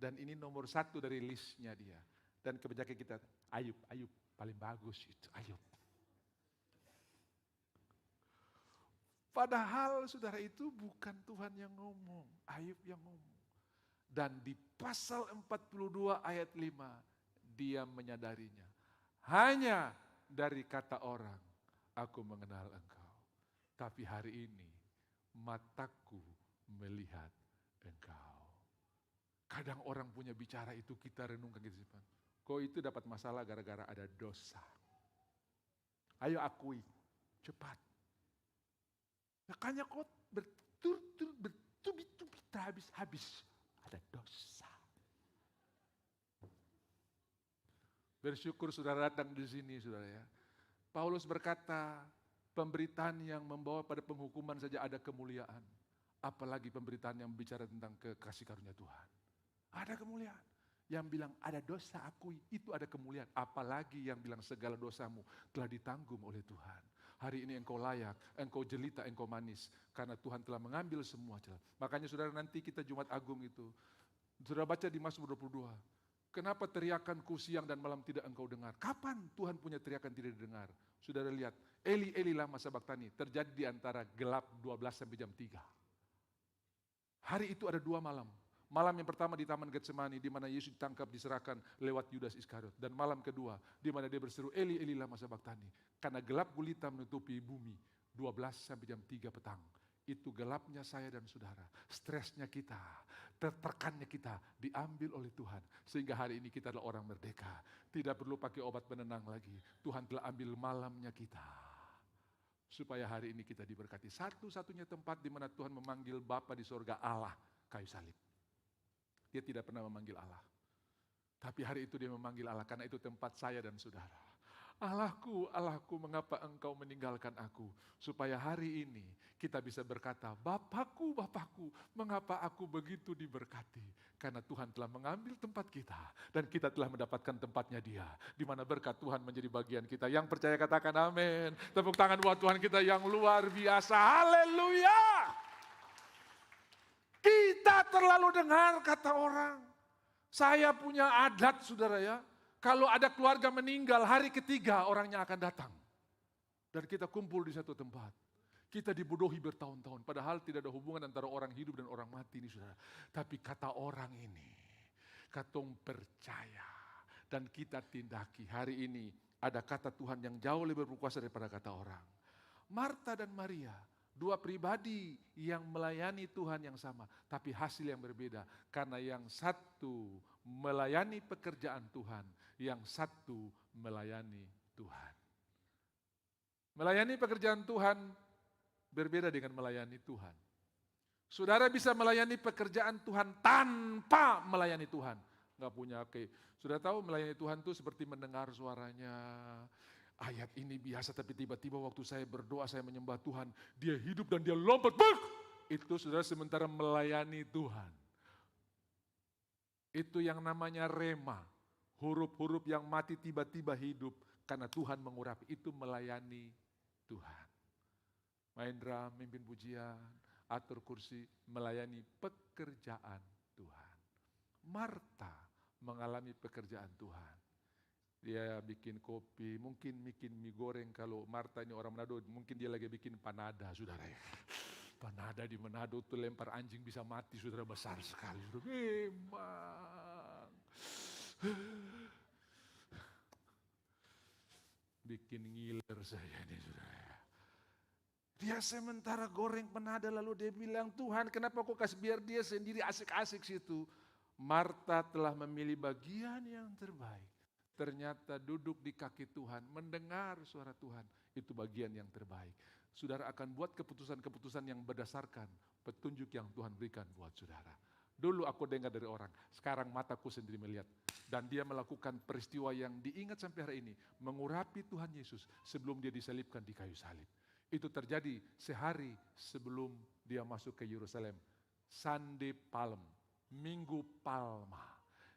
S1: Dan ini nomor 1 dari listnya dia. Dan kebijakan kita, Ayub paling bagus itu, Ayub. Padahal saudara itu bukan Tuhan yang ngomong, Ayub yang ngomong. Dan di pasal 42 ayat 5, dia menyadarinya. Hanya dari kata orang, aku mengenal engkau. Tapi hari ini, mataku melihat engkau. Kadang orang punya bicara itu kita renungkan gitu. Kok itu dapat masalah gara-gara ada dosa. Ayo akui, cepat. Makanya kau bertubi-tubi habis-habis. Ada dosa. Bersyukur saudara datang di sini saudara ya. Paulus berkata, pemberitaan yang membawa pada penghukuman saja ada kemuliaan. Apalagi pemberitaan yang bicara tentang kasih karunia Tuhan. Ada kemuliaan. Yang bilang ada dosa akui, itu ada kemuliaan. Apalagi yang bilang segala dosamu telah ditanggung oleh Tuhan. Hari ini engkau layak, engkau jelita, engkau manis. Karena Tuhan telah mengambil semua celah. Makanya saudara nanti kita Jumat Agung itu. Saudara baca di Mazmur 22. Kenapa teriakanku siang dan malam tidak engkau dengar? Kapan Tuhan punya teriakan tidak didengar? Saudara lihat, Eli Eli lama sabachthani terjadi di antara gelap 12 sampai jam 3. Hari itu ada 2 malam. Malam yang pertama di Taman Getsemani, di mana Yesus ditangkap, diserahkan lewat Yudas Iskariot. Dan malam kedua, di mana dia berseru, Eli Eli lama sabachthani. Karena gelap gulita menutupi bumi, 12 sampai jam 3 petang. Itu gelapnya saya dan saudara. Stresnya kita, tertekannya kita diambil oleh Tuhan. Sehingga hari ini kita adalah orang merdeka. Tidak perlu pakai obat penenang lagi. Tuhan telah ambil malamnya kita. Supaya hari ini kita diberkati. Satu-satunya tempat di mana Tuhan memanggil Bapa di sorga, Allah, kayu salib. Dia tidak pernah memanggil Allah. Tapi hari itu dia memanggil Allah karena itu tempat saya dan saudara. Allahku, Allahku, mengapa engkau meninggalkan aku? Supaya hari ini kita bisa berkata, Bapakku, Bapakku, mengapa aku begitu diberkati? Karena Tuhan telah mengambil tempat kita dan kita telah mendapatkan tempatnya dia. Di mana berkat Tuhan menjadi bagian kita. Yang percaya katakan amin. Tepuk tangan buat Tuhan kita yang luar biasa. Haleluya! Kita terlalu dengar kata orang. Saya punya adat saudara ya. Kalau ada keluarga meninggal, hari ketiga orangnya akan datang. Dan kita kumpul di satu tempat. Kita dibodohi bertahun-tahun. Padahal tidak ada hubungan antara orang hidup dan orang mati ini saudara. Tapi kata orang ini, katong percaya. Dan kita tindaki. Hari ini ada kata Tuhan yang jauh lebih berkuasa daripada kata orang. Marta dan Maria. 2 pribadi yang melayani Tuhan yang sama, tapi hasil yang berbeda. Karena yang satu melayani pekerjaan Tuhan, yang satu melayani Tuhan. Melayani pekerjaan Tuhan berbeda dengan melayani Tuhan. Saudara bisa melayani pekerjaan Tuhan tanpa melayani Tuhan. Nggak punya Sudah tahu melayani Tuhan itu seperti mendengar suaranya. Ayat ini biasa tapi tiba-tiba waktu saya berdoa, saya menyembah Tuhan, dia hidup dan dia lompat. Itu saudara sementara melayani Tuhan. Itu yang namanya rema. Huruf-huruf yang mati tiba-tiba hidup karena Tuhan mengurapi. Itu melayani Tuhan. Main drum, mimpin pujian, atur kursi, melayani pekerjaan Tuhan. Marta mengalami pekerjaan Tuhan. Dia bikin kopi, mungkin bikin mie goreng. Kalau Marta ini orang Manado, mungkin dia lagi bikin panada, saudara ya. Panada di Manado tuh lempar anjing bisa mati, saudara, besar sekali. Memang. Bikin ngiler saya ini, saudara. Dia sementara goreng panada lalu dia bilang, Tuhan kenapa kau kasih biar dia sendiri asik-asik situ. Marta telah memilih bagian yang terbaik. Ternyata duduk di kaki Tuhan, mendengar suara Tuhan, itu bagian yang terbaik. Saudara akan buat keputusan-keputusan yang berdasarkan petunjuk yang Tuhan berikan buat saudara. Dulu aku dengar dari orang, sekarang mataku sendiri melihat. Dan dia melakukan peristiwa yang diingat sampai hari ini, mengurapi Tuhan Yesus sebelum dia disalibkan di kayu salib. Itu terjadi sehari sebelum dia masuk ke Yerusalem. Sunday Palm, Minggu Palma.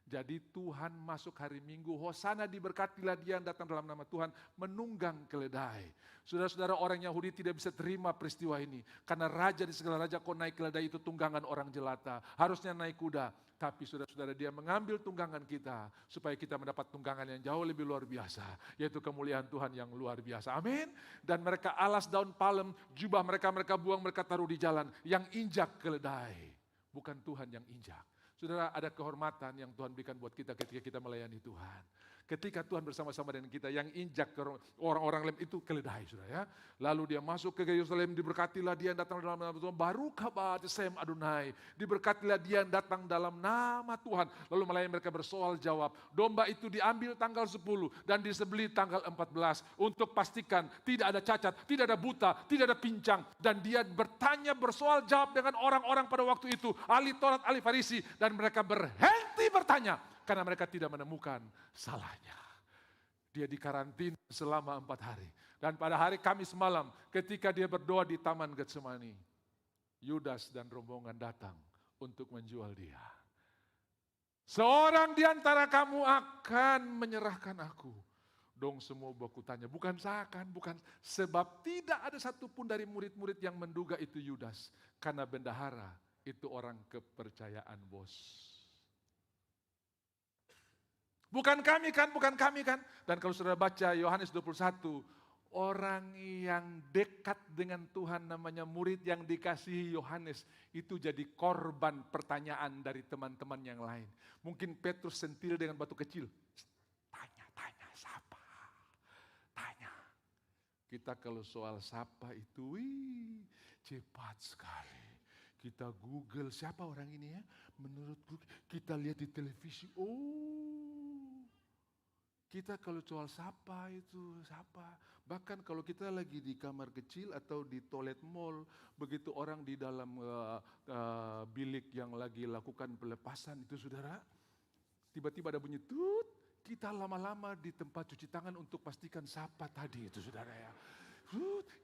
S1: Jadi Tuhan masuk hari Minggu, Hosana diberkatilah dia yang datang dalam nama Tuhan, menunggang keledai. Saudara-saudara, orang Yahudi tidak bisa terima peristiwa ini. Karena raja di segala raja, kok naik keledai itu tunggangan orang jelata. Harusnya naik kuda. Tapi saudara-saudara, dia mengambil tunggangan kita, supaya kita mendapat tunggangan yang jauh lebih luar biasa. Yaitu kemuliaan Tuhan yang luar biasa. Amin. Dan mereka alas daun palem, jubah mereka buang, mereka taruh di jalan. Yang injak keledai, bukan Tuhan yang injak. Saudara, ada kehormatan yang Tuhan berikan buat kita ketika kita melayani Tuhan. Ketika Tuhan bersama-sama dengan kita, yang injak ke orang-orang lem itu keledai, saudara ya. Lalu dia masuk ke Yerusalem, diberkatilah dia yang datang dalam nama Tuhan. Baru kabar Sem Adonai, diberkatilah dia yang datang dalam nama Tuhan. Lalu melayani mereka bersoal jawab. Domba itu diambil tanggal 10 dan disembelih tanggal 14. Untuk pastikan tidak ada cacat, tidak ada buta, tidak ada pincang. Dan dia bertanya bersoal jawab dengan orang-orang pada waktu itu. Ahli Taurat, ahli Farisi. Dan mereka berhenti bertanya. Karena mereka tidak menemukan salahnya. Dia dikarantina selama 4 hari. Dan pada hari Kamis malam ketika dia berdoa di Taman Getsemani, Yudas dan rombongan datang untuk menjual dia. Seorang di antara kamu akan menyerahkan aku. Dong semua baku tanya, bukan seakan, bukan. Sebab tidak ada satupun dari murid-murid yang menduga itu Yudas. Karena bendahara itu orang kepercayaan bos. Bukan kami kan. Dan kalau saudara baca Yohanes 21, orang yang dekat dengan Tuhan namanya murid yang dikasihi Yohanes, itu jadi korban pertanyaan dari teman-teman yang lain. Mungkin Petrus sentil dengan batu kecil. Tanya, siapa? Tanya. Kita kalau soal siapa itu, cepat sekali. Kita Google, siapa orang ini ya? Menurut Google, kita lihat di televisi, kita kalau soal siapa itu, siapa. Bahkan kalau kita lagi di kamar kecil atau di toilet mall, begitu orang di dalam bilik yang lagi lakukan pelepasan itu saudara, tiba-tiba ada bunyi tut, kita lama-lama di tempat cuci tangan untuk pastikan siapa tadi itu saudara ya.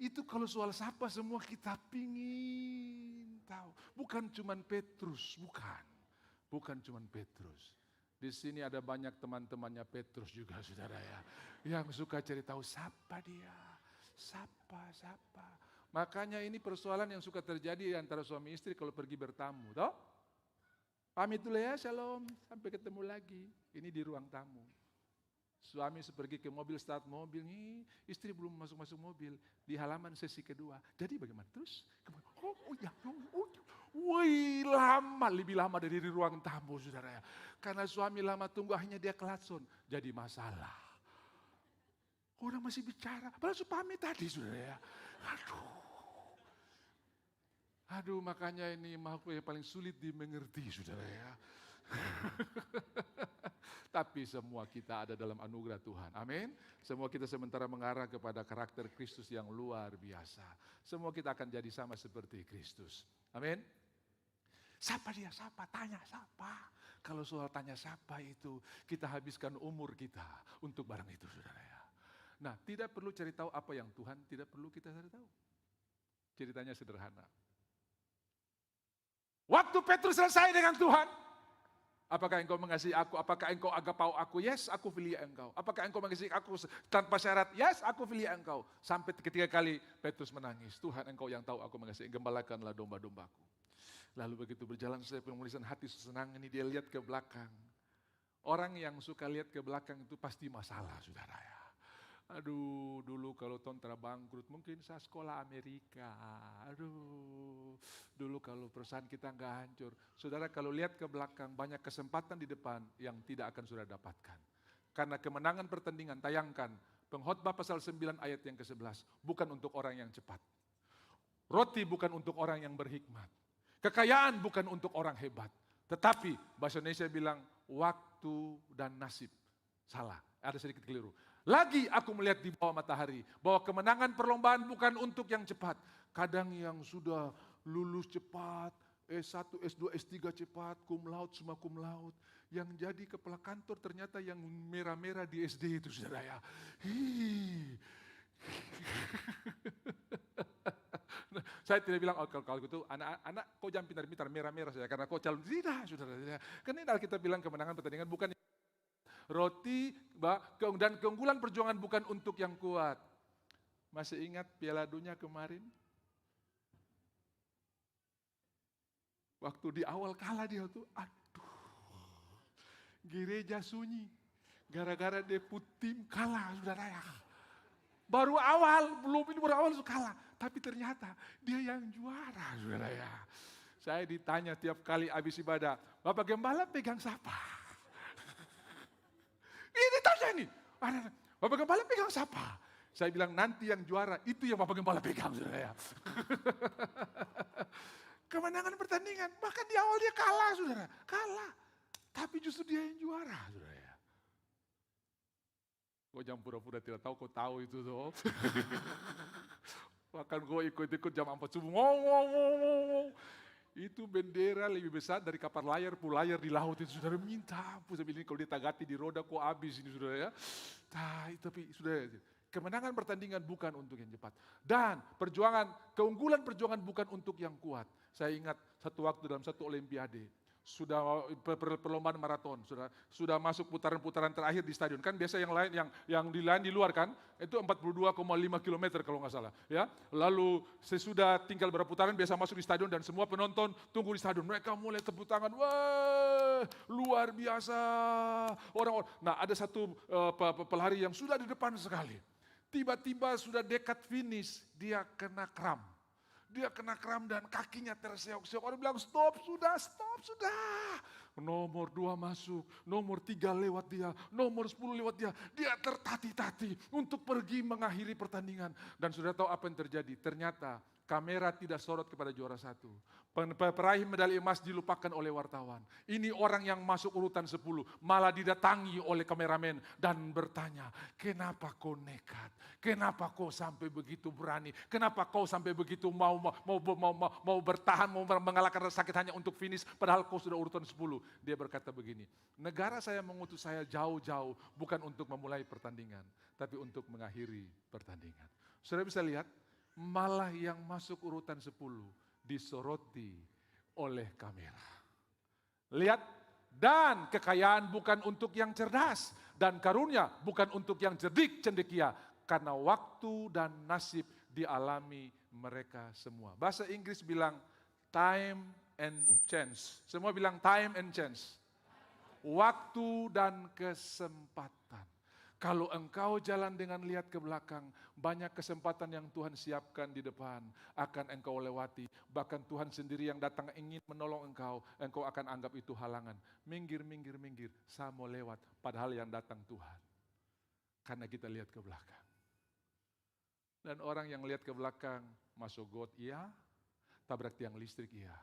S1: Itu kalau soal siapa semua kita pingin tahu. Bukan cuman Petrus, bukan cuman Petrus. Di sini ada banyak teman-temannya Petrus juga saudara ya. Yang suka cari tahu siapa dia, siapa. Makanya ini persoalan yang suka terjadi antara suami istri kalau pergi bertamu. Toh? Pamit dulu ya, shalom, sampai ketemu lagi. Ini di ruang tamu. Suami pergi ke mobil, start mobil, istri belum masuk mobil. Di halaman sesi kedua. Jadi bagaimana? Terus? Wih, lebih lama dari di ruang tamu saudara ya. Karena suami lama tunggu akhirnya dia kelakson. Jadi masalah. Orang masih bicara, padahal pamit tadi saudara ya. Aduh, makanya ini makhluk yang paling sulit dimengerti saudara ya. Tapi semua kita ada dalam anugerah Tuhan. Amin. Semua kita sementara mengarah kepada karakter Kristus yang luar biasa. Semua kita akan jadi sama seperti Kristus. Amin. Siapa dia? Siapa? Tanya siapa? Kalau soal tanya siapa itu, kita habiskan umur kita untuk barang itu saudara ya. Nah, tidak perlu cari tahu apa yang Tuhan tidak perlu kita cari tahu. Ceritanya sederhana. Waktu Petrus selesai dengan Tuhan, apakah engkau mengasihi aku? Apakah engkau agapau aku? Yes, aku pilih engkau. Apakah engkau mengasihi aku tanpa syarat? Yes, aku pilih engkau. Sampai ketiga kali Petrus menangis. Tuhan, engkau yang tahu aku mengasihi. Gembalakanlah domba-dombaku. Lalu begitu berjalan saya penulisan hati senang ini dia lihat ke belakang. Orang yang suka lihat ke belakang itu pasti masalah saudara ya. Aduh, dulu kalau Tontra bangkrut mungkin saya sekolah Amerika. Aduh, dulu kalau perusahaan kita nggak hancur. Saudara kalau lihat ke belakang banyak kesempatan di depan yang tidak akan saudara dapatkan. Karena kemenangan pertandingan, tayangkan Pengkhotbah pasal 9 ayat yang ke-11. Bukan untuk orang yang cepat. Roti bukan untuk orang yang berhikmat. Kekayaan bukan untuk orang hebat. Tetapi bahasa Indonesia bilang waktu dan nasib. Salah, ada sedikit keliru. Lagi aku melihat di bawah matahari bahwa kemenangan perlombaan bukan untuk yang cepat. Kadang yang sudah lulus cepat, S1, S2, S3 cepat, cum laude, semua cum laude. Yang jadi kepala kantor ternyata yang merah-merah di SD itu saudara ya. Saya tidak bilang, oh, kalau gitu anak kau jangan pintar-pintar merah-merah saja karena kau calon. Tidak, saudara. Karena kita bilang kemenangan pertandingan bukan roti dan keunggulan perjuangan bukan untuk yang kuat. Masih ingat Piala Dunia kemarin? Waktu di awal kalah dia tuh, aduh, gereja sunyi. Gara-gara deput tim kalah, saudara ya. Baru awal sudah kalah. Tapi ternyata dia yang juara, saudara ya. Saya ditanya tiap kali habis ibadah, Bapak Gembala pegang siapa? Ini tanya nih, Bapak Gembala pegang siapa? Saya bilang nanti yang juara, itu yang Bapak Gembala pegang, saudara ya. Kemenangan pertandingan, bahkan di awal dia kalah, saudara. Kalah. Tapi justru dia yang juara, saudara ya. Kau jangan pura-pura tidak tahu, kau tahu itu tuh. Bahkan kau ikut-ikut jam 4 subuh. Ngomong. Itu bendera lebih besar dari kapal layar, pulayar di laut itu. Saudara minta ampun. Saya bilang kalau dia tagati di roda kok habis ini, saudara ya. Tapi saudara, kemenangan pertandingan bukan untuk yang cepat. Dan keunggulan perjuangan bukan untuk yang kuat. Saya ingat satu waktu dalam satu olimpiade, sudah perlombaan maraton, sudah masuk putaran-putaran terakhir di stadion. Kan biasa yang di luar kan, itu 42,5 km kalau nggak salah. Ya, lalu sesudah tinggal beberapa putaran biasa masuk di stadion dan semua penonton tunggu di stadion. Mereka mulai tepuk tangan, wah luar biasa orang-orang. Nah ada satu pelari yang sudah di depan sekali. Tiba-tiba sudah dekat finish, dia kena kram. Dan kakinya terseok-seok. Orang bilang stop sudah. Nomor 2 masuk, nomor 3 lewat dia, nomor 10 lewat dia. Dia tertati-tati untuk pergi mengakhiri pertandingan. Dan sudah tahu apa yang terjadi? Ternyata kamera tidak sorot kepada juara 1. Peraih medali emas dilupakan oleh wartawan. Ini orang yang masuk urutan 10, malah didatangi oleh kameramen dan bertanya, kenapa kau nekat? Kenapa kau sampai begitu berani? Kenapa kau sampai begitu mau bertahan, mau mengalahkan rasa sakit hanya untuk finish, padahal kau sudah urutan 10. Dia berkata begini, negara saya mengutus saya jauh-jauh, bukan untuk memulai pertandingan, tapi untuk mengakhiri pertandingan. Saudara bisa lihat, malah yang masuk urutan 10 disoroti oleh kamera. Lihat, dan kekayaan bukan untuk yang cerdas, dan karunia bukan untuk yang cerdik cendekia, karena waktu dan nasib dialami mereka semua. Bahasa Inggris bilang time and chance. Semua bilang time and chance. Waktu dan kesempatan. Kalau engkau jalan dengan lihat ke belakang, banyak kesempatan yang Tuhan siapkan di depan akan engkau lewati. Bahkan Tuhan sendiri yang datang ingin menolong engkau akan anggap itu halangan. Minggir, saya mau lewat, padahal yang datang Tuhan. Karena kita lihat ke belakang. Dan orang yang lihat ke belakang, masuk got iya, tabrak tiang listrik iya.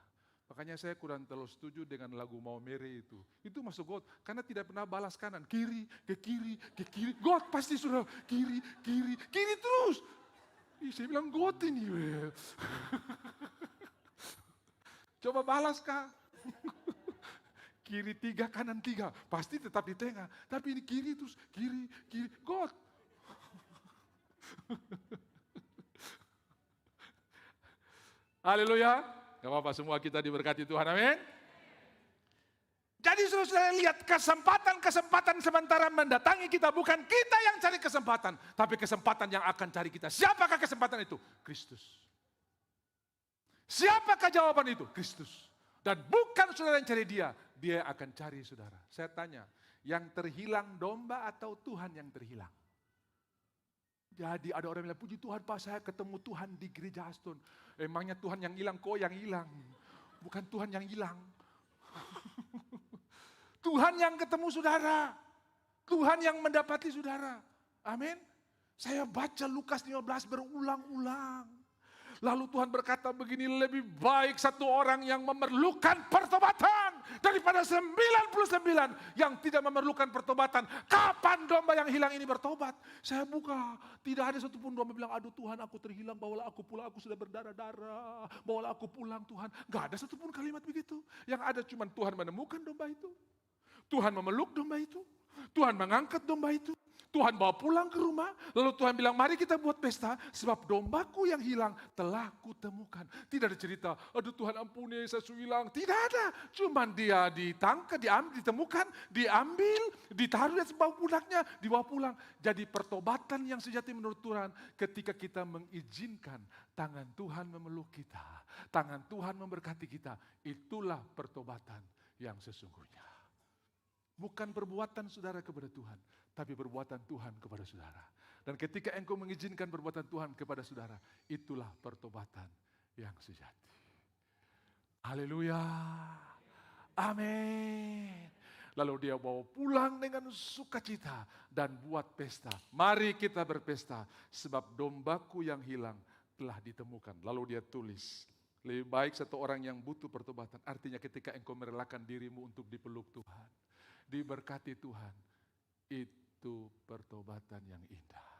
S1: Makanya saya kurang terlalu setuju dengan lagu Mau Mere itu. Itu masuk got, karena tidak pernah balas kanan. Kiri, ke kiri. Got pasti sudah kiri terus. Saya bilang got ini. Coba balas kah? Kiri 3, kanan 3. Pasti tetap di tengah. Tapi ini kiri terus, kiri, got. Haleluya. Gak apa-apa, semua kita diberkati Tuhan, amin. Jadi saudara lihat kesempatan sementara mendatangi kita. Bukan kita yang cari kesempatan, tapi kesempatan yang akan cari kita. Siapakah kesempatan itu? Kristus. Siapakah jawaban itu? Kristus. Dan bukan saudara yang cari dia akan cari saudara. Saya tanya, yang terhilang domba atau Tuhan yang terhilang? Jadi ada orang yang bilang, puji Tuhan Pak, saya ketemu Tuhan di gereja Aston. Emangnya Tuhan yang hilang, kok yang hilang. Bukan Tuhan yang hilang. Tuhan yang ketemu saudara. Tuhan yang mendapati saudara. Amin. Saya baca Lukas 15 berulang-ulang. Lalu Tuhan berkata begini, lebih baik satu orang yang memerlukan pertobatan daripada 99 yang tidak memerlukan pertobatan. Kapan domba yang hilang ini bertobat? Saya buka, tidak ada satupun domba bilang, aduh Tuhan aku terhilang, bawalah aku pulang, aku sudah berdarah-darah, bawalah aku pulang Tuhan. Gak ada satupun kalimat begitu. Yang ada cuma Tuhan menemukan domba itu. Tuhan memeluk domba itu. Tuhan mengangkat domba itu. Tuhan bawa pulang ke rumah, lalu Tuhan bilang, mari kita buat pesta, sebab dombaku yang hilang telah kutemukan. Tidak ada cerita, aduh Tuhan ampuni saya hilang. Tidak ada, cuman dia ditangkap, ditemukan, diambil, ditaruh di bawah pundaknya, dibawa pulang. Jadi pertobatan yang sejati menurut Tuhan, ketika kita mengizinkan tangan Tuhan memeluk kita, tangan Tuhan memberkati kita, itulah pertobatan yang sesungguhnya. Bukan perbuatan saudara kepada Tuhan, tapi perbuatan Tuhan kepada saudara. Dan ketika engkau mengizinkan perbuatan Tuhan kepada saudara, itulah pertobatan yang sejati. Haleluya. Amin. Lalu dia bawa pulang dengan sukacita dan buat pesta. Mari kita berpesta, sebab dombaku yang hilang telah ditemukan. Lalu dia tulis, lebih baik satu orang yang butuh pertobatan. Artinya ketika engkau merelakan dirimu untuk dipeluk Tuhan, diberkati Tuhan, itu pertobatan yang indah.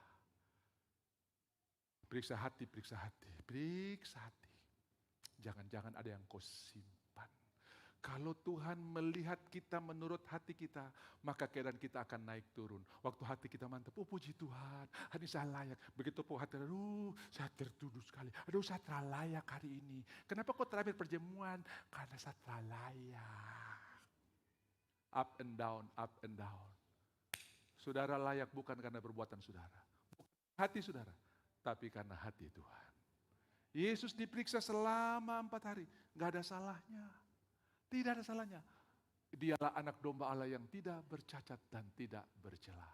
S1: Periksa hati, periksa hati, periksa hati. Jangan-jangan ada yang kau simpan. Kalau Tuhan melihat kita menurut hati kita, maka keadaan kita akan naik turun. Waktu hati kita mantap, oh puji Tuhan, hari ini saya layak. Begitu hati, aduh saya tertuduh sekali. Aduh saya telah layak hari ini. Kenapa kok terakhir perjamuan? Karena saya telah layak. Up and down, up and down. Saudara layak bukan karena perbuatan saudara, hati saudara, tapi karena hati Tuhan. Yesus diperiksa selama 4 hari, gak ada salahnya. Tidak ada salahnya. Dialah anak domba Allah yang tidak bercacat dan tidak bercela.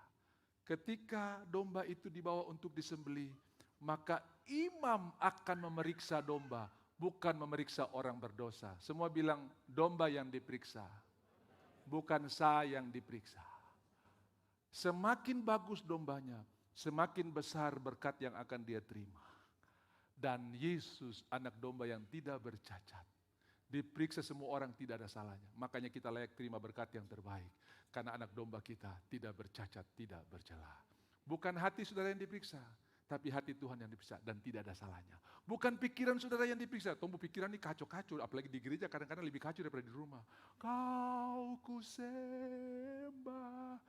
S1: Ketika domba itu dibawa untuk disembelih, maka imam akan memeriksa domba, bukan memeriksa orang berdosa. Semua bilang domba yang diperiksa, bukan saya yang diperiksa. Semakin bagus dombanya, semakin besar berkat yang akan dia terima. Dan Yesus anak domba yang tidak bercacat, diperiksa semua orang tidak ada salahnya. Makanya kita layak terima berkat yang terbaik. Karena anak domba kita tidak bercacat, tidak bercela. Bukan hati saudara yang diperiksa, tapi hati Tuhan yang diperiksa dan tidak ada salahnya. Bukan pikiran saudara yang diperiksa. Tumbuh pikiran ini kacau-kacau, apalagi di gereja kadang-kadang lebih kacau daripada di rumah. Kau ku sembah.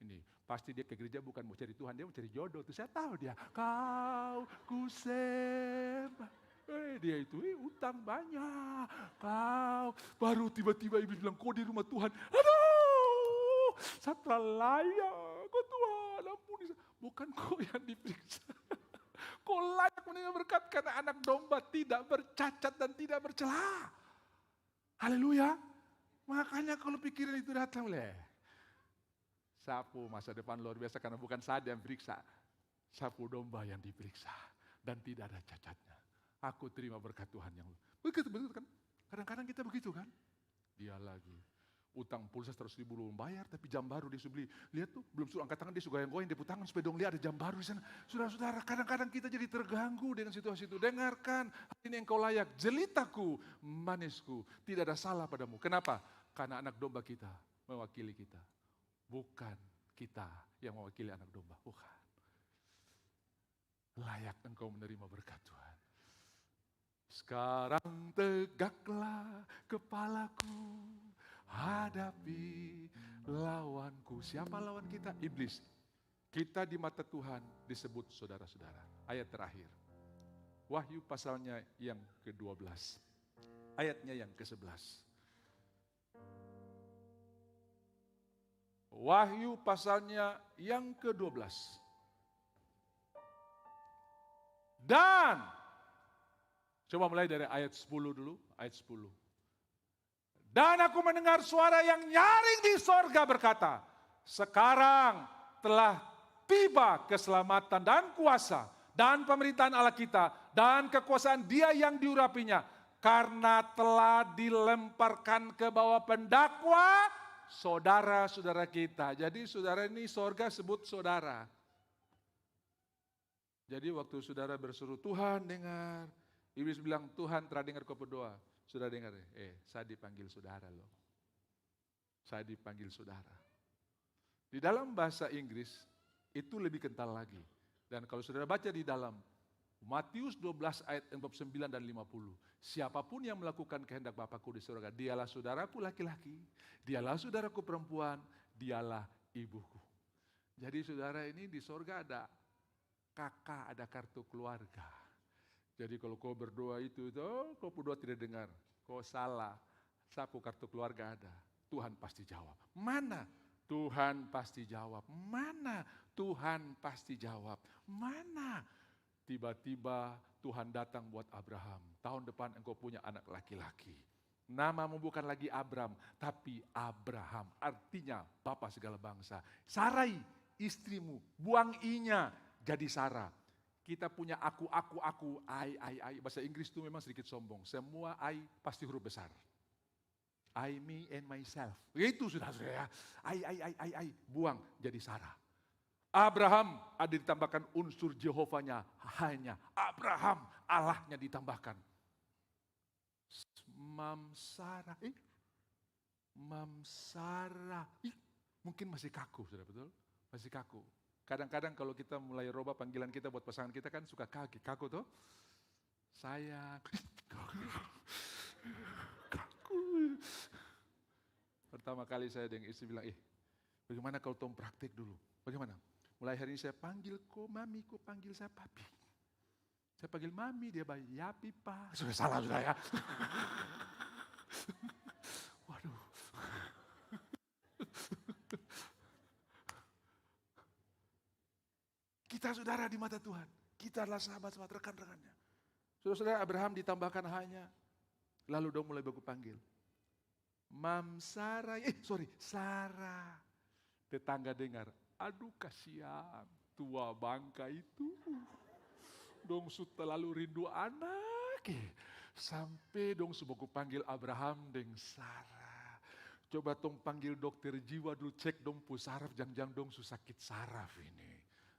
S1: Ini pasti dia ke gereja bukan mau cari Tuhan, dia mau cari jodoh. Tuh saya tahu dia. Kau ku sembah. Dia itu utang banyak. Kau baru tiba-tiba iblis bilang kau di rumah Tuhan. Aduh, saya telah layak. Kau Tuhan ampuni. Bukan kau yang diperiksa. Kau layak menerima berkat karena anak domba tidak bercacat dan tidak bercela. Haleluya. Makanya kalau pikiran itu datang sapu masa depan luar biasa karena bukan saya yang periksa. Sapu domba yang diperiksa dan tidak ada cacatnya. Aku terima berkat Tuhan yang begitu kan? Kadang-kadang kita begitu kan? Dia lagi utang pulsa 100.000 belum bayar tapi jam baru dia sudah beli. Lihat tuh belum suruh angkat tangan dia sudah goyang-goyang dia tangan supaya dong lihat ada jam baru di sana. Saudara-saudara kadang-kadang kita jadi terganggu dengan situasi itu. Dengarkan, hari ini engkau layak, jelitaku, manisku, tidak ada salah padamu. Kenapa? Karena anak domba kita mewakili kita. Bukan kita yang mewakili anak domba, bukan. Layak engkau menerima berkat Tuhan. Sekarang tegaklah kepalaku, hadapi lawanku. Siapa lawan kita? Iblis. Kita di mata Tuhan disebut saudara-saudara. Ayat terakhir. Wahyu pasalnya yang ke-12. Ayatnya yang ke-11. Wahyu pasalnya yang ke-12. Dan, coba mulai dari ayat 10 dulu, ayat 10. Dan aku mendengar suara yang nyaring di sorga berkata, sekarang telah tiba keselamatan dan kuasa dan pemerintahan Allah kita dan kekuasaan Dia yang diurapinya, karena telah dilemparkan ke bawah pendakwa saudara-saudara kita. Jadi saudara ini sorga sebut saudara. Jadi waktu saudara berseru, Tuhan dengar. Iblis bilang, Tuhan telah dengar kau berdoa. Saudara dengar, saya dipanggil saudara loh. Saya dipanggil saudara. Di dalam bahasa Inggris, itu lebih kental lagi. Dan kalau saudara baca di dalam Matius 12 ayat 49 dan 50. Siapapun yang melakukan kehendak Bapakku di surga, dialah saudaraku laki-laki, dialah saudaraku perempuan, dialah ibuku. Jadi saudara ini di sorga ada kakak, ada kartu keluarga. Jadi kalau kau berdoa itu, kau berdoa tidak dengar, kau salah, sapu kartu keluarga ada. Tuhan pasti jawab. Mana? Tuhan pasti jawab. Mana? Tuhan pasti jawab. Mana? Tiba-tiba Tuhan datang buat Abraham. Tahun depan engkau punya anak laki-laki. Namamu bukan lagi Abram, tapi Abraham. Artinya Bapa segala bangsa. Sarai istrimu, buang i-nya jadi Sarah. Kita punya aku, I. Bahasa Inggris itu memang sedikit sombong. Semua I pasti huruf besar. I, me, and myself. Itu sudah saya. I. Buang jadi Sarah. Abraham ada ditambahkan unsur Jehovahnya, hanya Abraham, Allahnya ditambahkan. Mamsara, mungkin masih kaku, sudah betul? Masih kaku. Kadang-kadang kalau kita mulai roba panggilan kita buat pasangan kita kan suka kaku tuh. Sayang, kaku. Pertama kali saya dengan istri bilang, bagaimana kalau Tom praktek dulu? Bagaimana? Mulai hari ini saya panggil kok mami, kok panggil saya papi. Saya panggil mami, dia bilang, ya pipa. Sudah salah sudah ya. Waduh. Kita saudara di mata Tuhan. Kita adalah sahabat-sahabat rekan-rekannya. Saudara-saudara Abraham ditambahkan hanya. Lalu dong mulai baku panggil. Sarah. Tetangga dengar. Aduh kasihan, tua bangka itu. Dong terlalu rindu anak. Sampai dong sebaku panggil Abraham dengan Sarah. Coba tong panggil dokter jiwa dulu, cek dong pu saraf, jangan dong sakit saraf ini.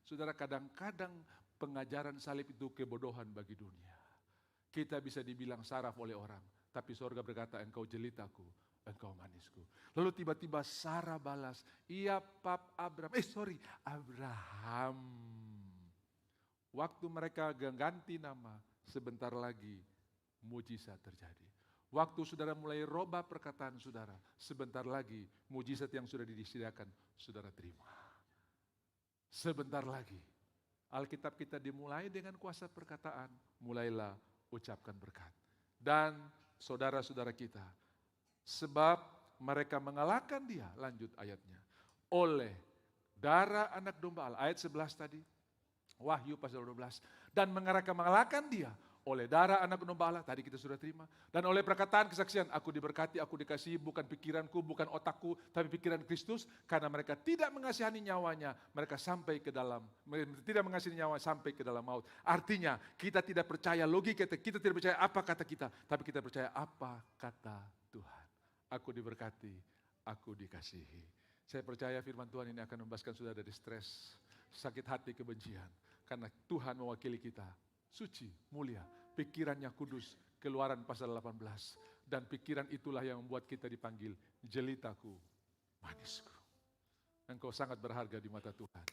S1: Saudara, kadang-kadang pengajaran salib itu kebodohan bagi dunia. Kita bisa dibilang saraf oleh orang, tapi sorga berkata engkau jelitaku, engkau manisku. Lalu tiba-tiba Sarah balas, iya pap Abraham. Waktu mereka ganti nama, sebentar lagi mujizat terjadi. Waktu saudara mulai robah perkataan saudara, sebentar lagi mujizat yang sudah disediakan, saudara terima. Sebentar lagi. Alkitab kita dimulai dengan kuasa perkataan, mulailah ucapkan berkat. Dan saudara-saudara kita, sebab mereka mengalahkan dia, lanjut ayatnya, oleh darah anak domba Allah, ayat 11 tadi, Wahyu pasal 12, dan mengalahkan dia oleh darah anak domba Allah, tadi kita sudah terima, dan oleh perkataan kesaksian, aku diberkati, aku dikasihi, bukan pikiranku, bukan otakku, tapi pikiran Kristus, karena mereka tidak mengasihani nyawanya, mereka tidak mengasihani nyawa sampai ke dalam maut. Artinya, kita tidak percaya logika kita tidak percaya apa kata kita, tapi kita percaya apa kata Tuhan. Aku diberkati, aku dikasihi. Saya percaya firman Tuhan ini akan membebaskan saudara dari stres, sakit hati, kebencian. Karena Tuhan mewakili kita, suci, mulia, pikirannya kudus, Keluaran pasal 18. Dan pikiran itulah yang membuat kita dipanggil, jelitaku, manisku. Engkau sangat berharga di mata Tuhan.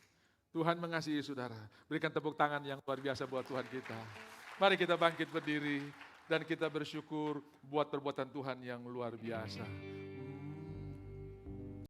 S1: Tuhan mengasihi saudara. Berikan tepuk tangan yang luar biasa buat Tuhan kita. Mari kita bangkit berdiri. Dan kita bersyukur buat perbuatan Tuhan yang luar biasa.